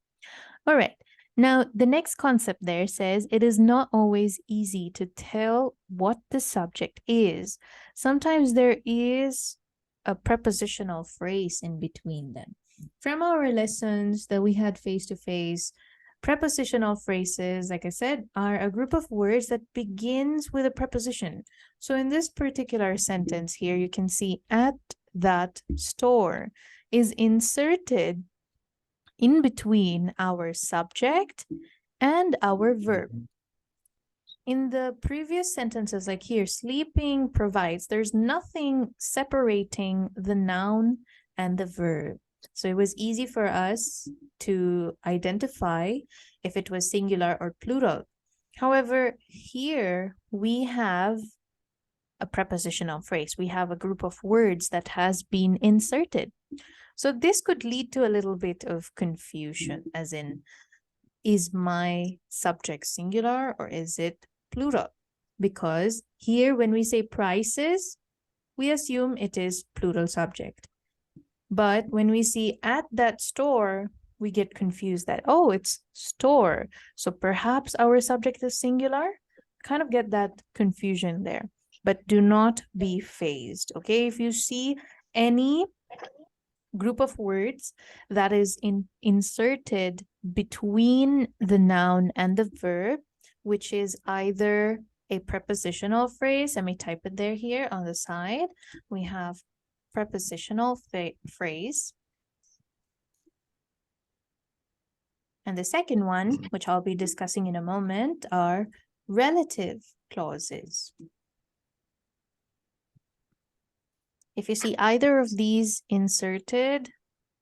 All right. Now, the next concept there says it is not always easy to tell what the subject is. Sometimes there is a prepositional phrase in between them. From our lessons that we had face-to-face, prepositional phrases, like I said, are a group of words that begins with a preposition. So in this particular sentence here, you can see at that store is inserted in between our subject and our verb. In the previous sentences, like here, sleeping provides, there's nothing separating the noun and the verb. So it was easy for us to identify if it was singular or plural. However, here we have a prepositional phrase. We have a group of words that has been inserted. So this could lead to a little bit of confusion, as in, is my subject singular or is it plural? Because here, when we say prices, we assume it is plural subject. But when we see at that store, we get confused that, oh, it's store. So perhaps our subject is singular. Kind of get that confusion there. But do not be fazed, okay? If you see any group of words that is inserted between the noun and the verb, which is either a prepositional phrase. Let me type it there here on the side. We have prepositional phrase. And the second one, which I'll be discussing in a moment, are relative clauses. If you see either of these inserted,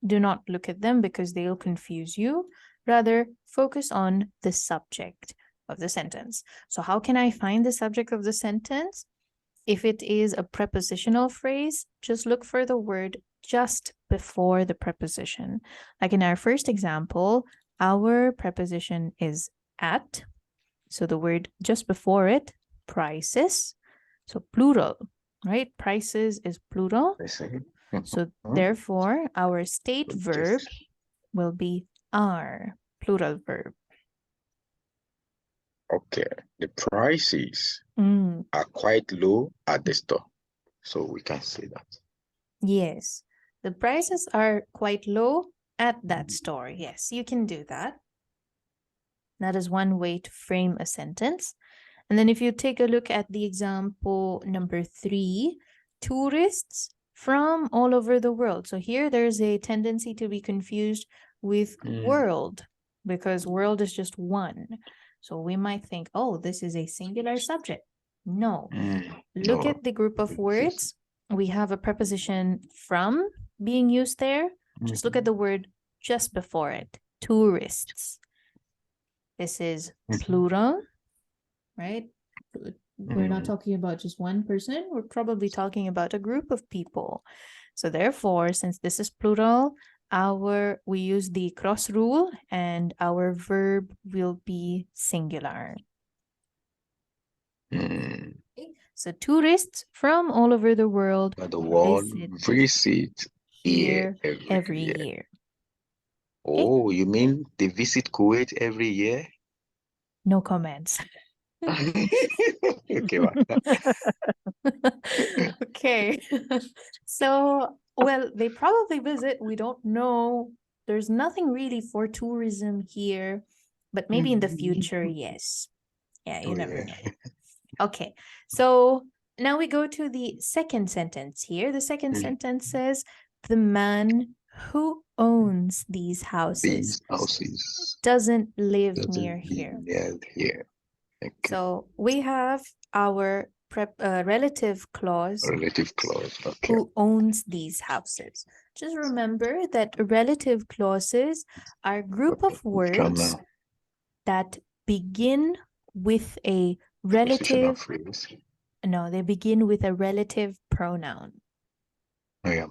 do not look at them because they'll confuse you. Rather, focus on the subject of the sentence. So how can I find the subject of the sentence? If it is a prepositional phrase, just look for the word just before the preposition. Like in our first example, our preposition is at. So the word just before it, prices. So plural, right? Prices is plural. So therefore, our state verb will be are, plural verb. Okay, the prices are quite low at the store. So we can say that. Yes, the prices are quite low at that store. Yes, you can do that. That is one way to frame a sentence. And then if you take a look at the example number 3, tourists from all over the world. So here there's a tendency to be confused with world because world is just one. So we might think, oh, this is a singular subject. No. Look at the group of words. We have a preposition from being used there. Just look at the word just before it, tourists. This is Mhm. plural, right? We're not Mm. talking about just one person. We're probably talking about a group of people. So therefore, since this is plural, we use the cross rule and our verb will be singular. Mm. Okay? So tourists from all over the world But the word visit here here every year. Okay? Oh, you mean they visit Kuwait every year? No comments. Okay, well. Okay. So, well, they probably visit. We don't know. There's nothing really for tourism here, but maybe in the future, yes. Yeah, you Oh, never yeah. know. Okay. So now we go to the second sentence here. The second sentence says, the man who owns these houses These houses doesn't live doesn't near live here. near here. Okay. So we have our relative clause, Relative clause. Okay. who owns these houses. Just remember that relative clauses are a group of words that begin with a Prepositional relative, phrase. no, they begin with a relative pronoun. Oh, yeah.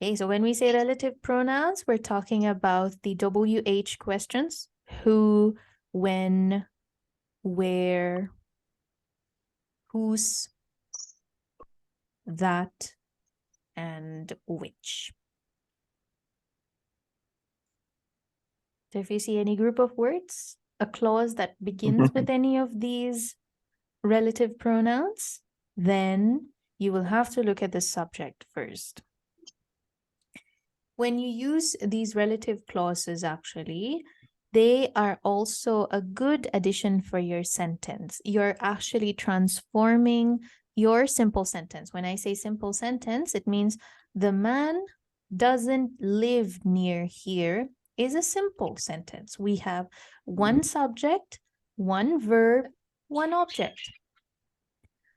Okay, so when we say relative pronouns, we're talking about the WH questions: who, when, where, whose, that, and which. So if you see any group of words, a clause that begins with any of these relative pronouns, then you will have to look at the subject first. When you use these relative clauses, actually, they are also a good addition for your sentence. You're actually transforming your simple sentence. When I say simple sentence, it means the man doesn't live near here is a simple sentence. We have one subject, one verb, one object.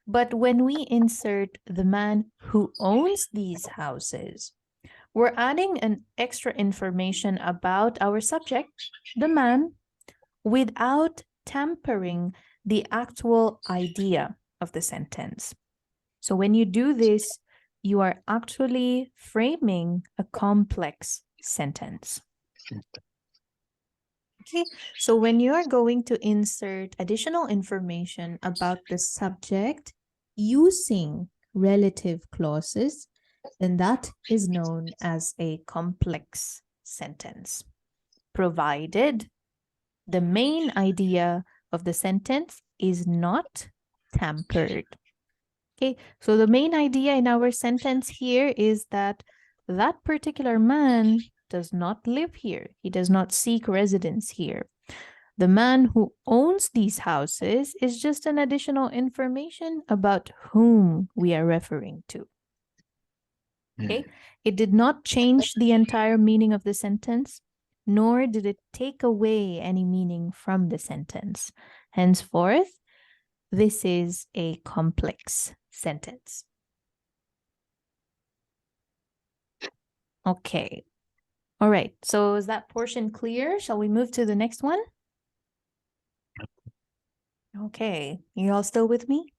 But when we insert the man who owns these houses, we're adding an extra information about our subject, the man, without tampering the actual idea of the sentence. So when you do this, you are actually framing a complex sentence. Okay, so when you are going to insert additional information about the subject using relative clauses, then that is known as a complex sentence, provided the main idea of the sentence is not tampered. Okay, so the main idea in our sentence here is that that particular man does not live here. He does not seek residence here. The man who owns these houses is just an additional information about whom we are referring to. Okay, it did not change the entire meaning of the sentence, nor did it take away any meaning from the sentence. Henceforth, this is a complex sentence. Okay. All right. So is that portion clear? Shall we move to the next one? Okay. You all still with me?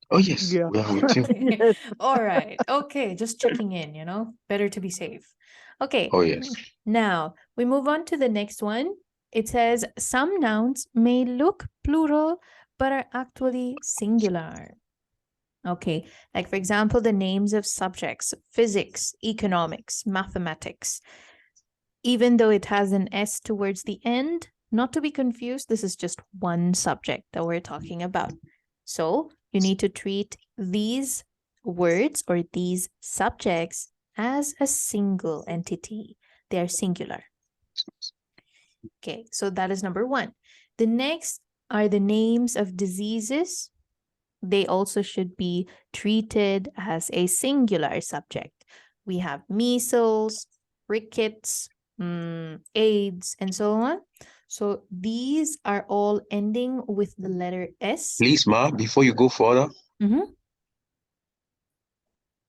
Oh, yes. Yeah. We are with you. Yes. All right. Okay. Just checking in, better to be safe. Okay. Oh, yes. Now we move on to the next one. It says some nouns may look plural, but are actually singular. Okay. Like, for example, the names of subjects: physics, economics, mathematics. Even though it has an S towards the end, not to be confused, this is just one subject that we're talking about. So you need to treat these words or these subjects as a single entity. They are singular. Okay, so that is number one. The next are the names of diseases. They also should be treated as a singular subject. We have measles, rickets, AIDS, and so on. So these are all ending with the letter S. Please, Ma, before you go further, Mhm.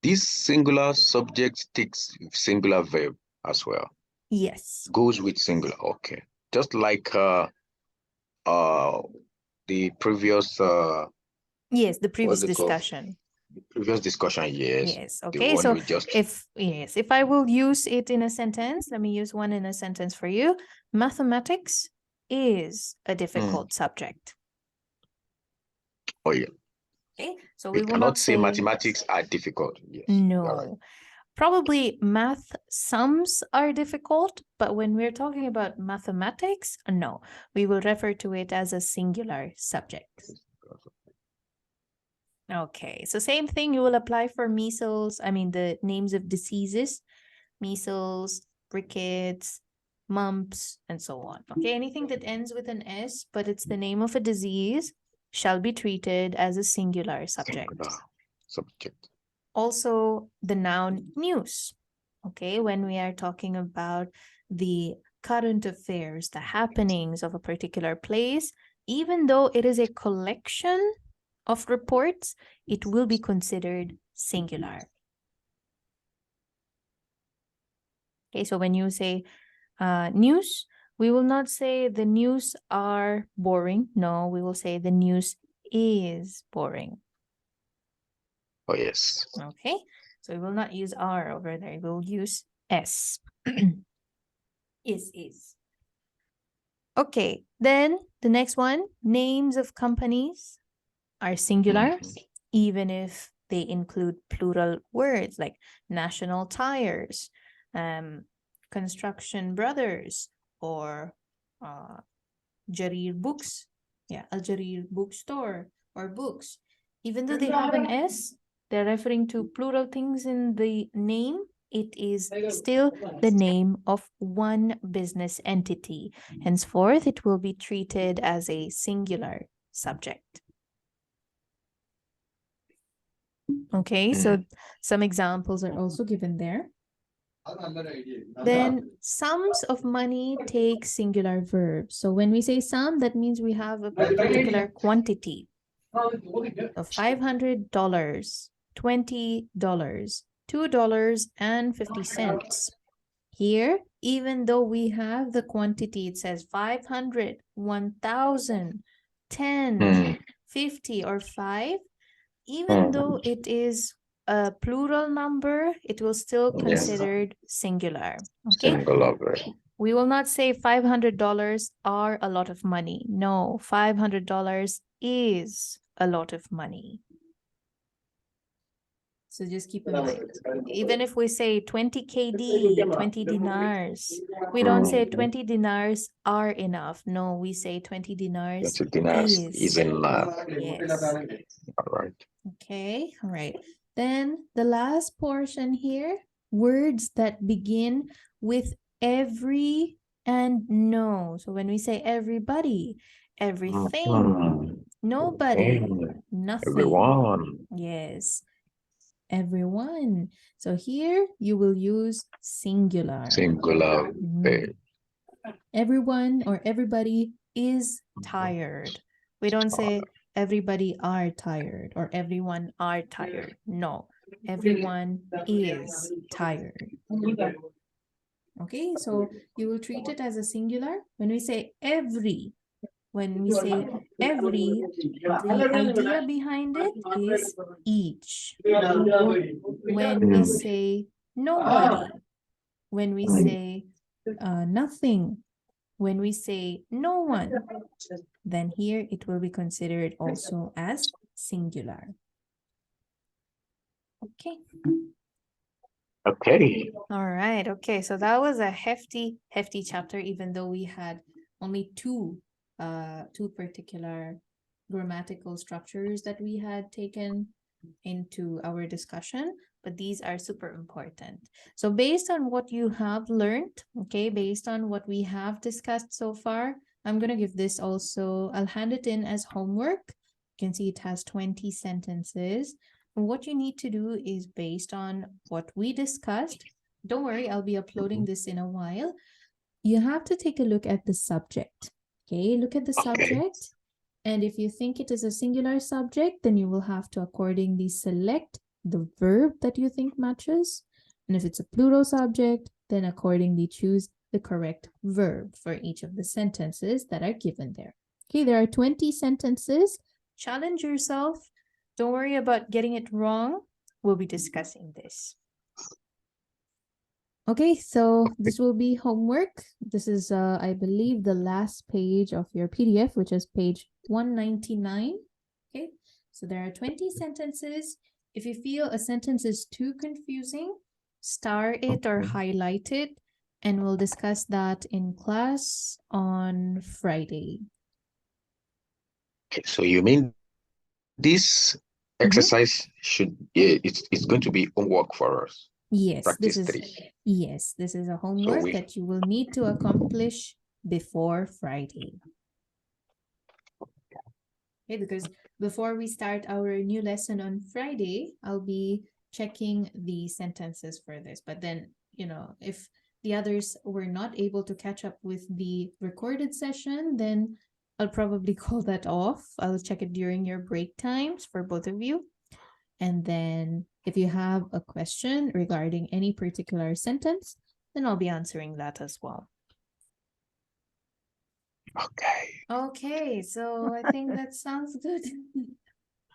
this singular subject takes singular verb as well. Yes. Goes with singular. Okay. just like the previous Yes, the previous what's it called? discussion. The previous discussion, yes. Yes, The okay. one So we just if I will use it in a sentence, let me use one in a sentence for you. Mathematics is a difficult subject. oh yeah. Okay, so We we will cannot not say say mathematics are difficult. Yes. You are right. no. Probably math sums are difficult, but when we're talking about mathematics, no, we will refer to it as a singular subject. Okay, so same thing you will apply for measles, the names of diseases, measles, rickets, mumps, and so on. Okay, anything that ends with an S, but it's the name of a disease, shall be treated as a singular subject. Singular subject. Also, the noun news. Okay, when we are talking about the current affairs, the happenings of a particular place, even though it is a collection of reports, it will be considered singular. Okay, so when you say news, we will not say the news are boring. No, we will say the news is boring. Oh, yes. Okay, so we will not use R over there. We'll use S. is. Okay, then the next one, names of companies are singular, even if they include plural words like National Tires, Construction Brothers, or Jarir Books. Yeah, Al Jarir Bookstore or books. Even though they have an S, they're referring to plural things in the name. It is still the name of one business entity. Henceforth, it will be treated as a singular subject. Okay, so some examples are also given there. Then sums of money take singular verbs. So when we say sum, that means we have a particular quantity of $500, $20, $2.50. Here, even though we have the quantity, it says 500, 1,000, 10, 50, or 5. Even though it is a plural number, it will still considered singular. Okay. Singular. We will not say $500 are a lot of money. No, $500 is a lot of money. So just keep in mind, even if we say 20 KD, 20 dinars, we don't say 20 dinars are enough. No, we say 20 dinars, 20 dinars is enough. Yes. All right. Okay, all right. Then the last portion here, words that begin with every and no. So when we say everybody, everything, nobody, nothing. Everyone. Yes, everyone. So here you will use singular. Singular. Everyone or everybody is tired. We don't say everybody are tired or everyone are tired. No, everyone is tired. Okay, so you will treat it as a singular. When we say every, the idea behind it is each. When we say nobody, when we say nothing, when we say no one, then here it will be considered also as singular. Okay. Okay. All right. Okay. So that was a hefty chapter, even though we had only two particular grammatical structures that we had taken into our discussion, but these are super important. So based on what you have learned, okay, based on what we have discussed so far, I'm going to give this also, I'll hand it in as homework. You can see it has 20 sentences. And what you need to do is based on what we discussed. Don't worry, I'll be uploading this in a while. You have to take a look at the subject. Okay, look at the subject. And if you think it is a singular subject, then you will have to accordingly select the verb that you think matches. And if it's a plural subject, then accordingly choose the correct verb for each of the sentences that are given there. Okay, there are 20 sentences. Challenge yourself. Don't worry about getting it wrong. We'll be discussing this. Okay, so this will be homework. This is, I believe, the last page of your PDF, which is page 199. Okay, so there are 20 sentences. If you feel a sentence is too confusing, star it or highlight it, and we'll discuss that in class on Friday. Okay, so you mean this exercise should, it's going to be homework for us. Yes, Practice this is 3. yes, this is a homework we- that you will need to accomplish before Friday. Okay, because before we start our new lesson on Friday, I'll be checking the sentences for this. But then, you know, if the others were not able to catch up with the recorded session, then I'll probably call that off. I'll check it during your break times for both of you. And then if you have a question regarding any particular sentence, then I'll be answering that as well. Okay. Okay, so I think that sounds good.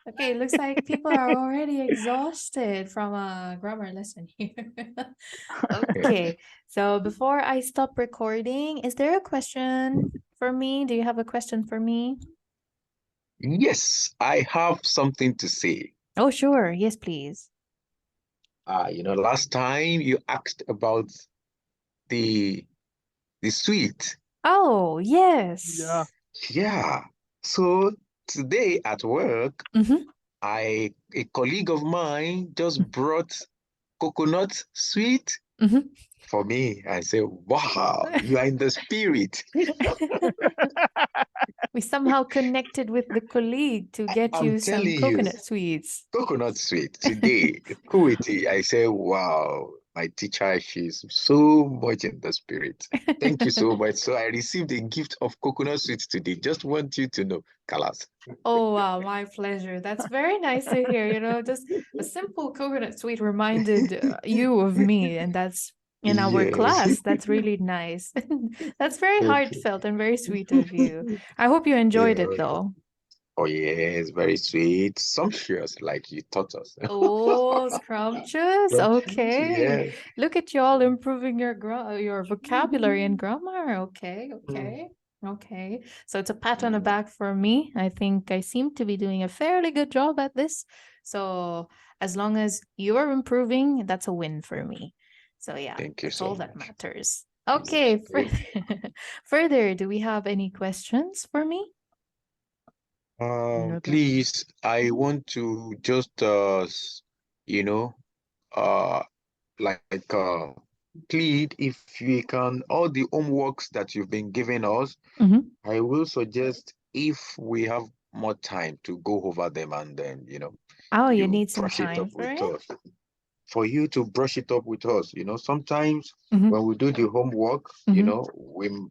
Okay, looks like people are already exhausted from a grammar lesson here. Okay, so before I stop recording, is there a question for me? Do you have a question for me? Yes, I have something to say. Oh, sure. Yes, please. Last time you asked about the sweet. Oh, yes. Yeah. Yeah. So today at work, Mm-hmm. a colleague of mine just brought coconut sweet Mm-hmm. for me. I said, wow, you are in the spirit. We somehow connected with the colleague to get I'm you some telling you, coconut sweets. coconut sweet today. Poetry. I said, wow, my teacher, she's so much in the spirit. Thank you so much. So I received a gift of coconut sweet today. Just want you to know, Kalas. Oh, wow, my pleasure. That's very nice to hear. You know, just a simple coconut sweet reminded you of me, and that's in our Yes. class. That's really nice. That's very Okay. heartfelt and very sweet of you. I hope you enjoyed it Yeah. though. Oh, yes, very sweet, sumptuous, like you taught us. Oh, scrumptious. Sumptuous, Okay. yeah. Look at y'all improving your vocabulary and grammar. Okay, okay. Okay. So it's a pat on the back for me. I think I seem to be doing a fairly good job at this. So as long as you are improving, that's a win for me. So yeah, Thank you that's so all that much. matters. Okay. Great. Further, do we have any questions for me? Nothing. Please, I want to just you know, uh like plead if we can, all the homeworks that you've been giving us, Mm-hmm. I will suggest if we have more time to go over them and then, Oh, you you need some brush it time up for with it? us. For you to brush it up with us, sometimes Mm-hmm. when we do the homework, Mm-hmm.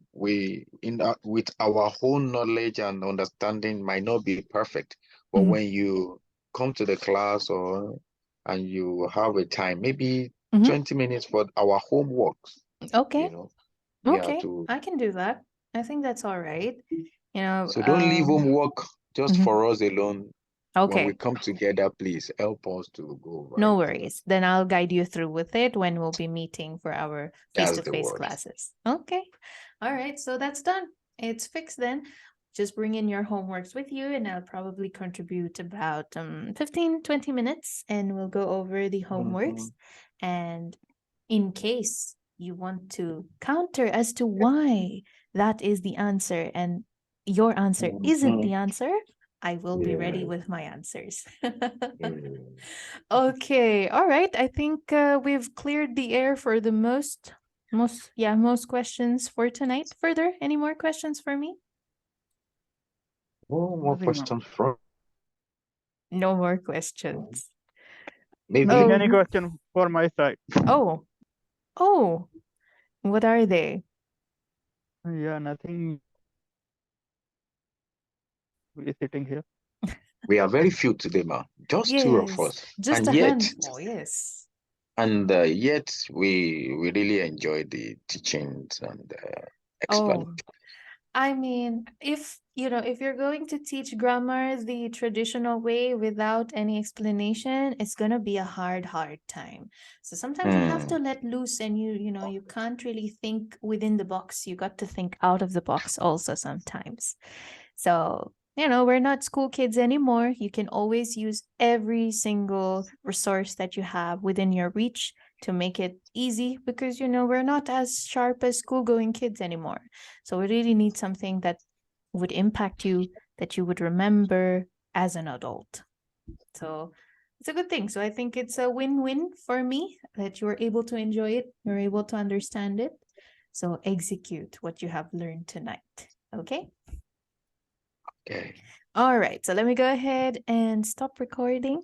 with our whole knowledge and understanding might not be perfect, but Mm-hmm. when you come to the class and you have a time, maybe Mm-hmm. 20 minutes for our homeworks, Okay. yeah, Okay, I can do that. I think that's all right. so don't leave homework just mhm. for us alone. When we Okay, come together, please help us to go over no it. worries. Then I'll guide you through with it when we'll be meeting for our That's the face-to-face word. classes. Okay. All right, so that's done. It's fixed then. Just bring in your homeworks with you, and I'll probably contribute about 15, 20 minutes, and we'll go over the homeworks. And in case you want to counter as to why that is the answer and your answer isn't the answer, I will be ready with my answers. Okay, all right. I think we've cleared the air for the most questions for tonight. Further, any more questions for me? Oh, more Nothing, ma'am. questions from No more questions. maybe. Nothing. Oh, Any question for my side? oh, oh. What are they? Yeah, nothing. We sitting here. We are very few today, ma. Just two of Yes, us. just And a yet, handful. Yes. And yet we really enjoy the teachings and explanation. Oh, I mean, if if you're going to teach grammar the traditional way without any explanation, it's going to be a hard time. So sometimes you have to Hmm. let loose, and you can't really think within the box. You got to think out of the box also sometimes. So, we're not school kids anymore. You can always use every single resource that you have within your reach to make it easy because, we're not as sharp as school going kids anymore. So we really need something that would impact you, that you would remember as an adult. So it's a good thing. So I think it's a win-win for me that you're able to enjoy it, you're able to understand it. So execute what you have learned tonight. Okay? Okay. All right. So let me go ahead and stop recording.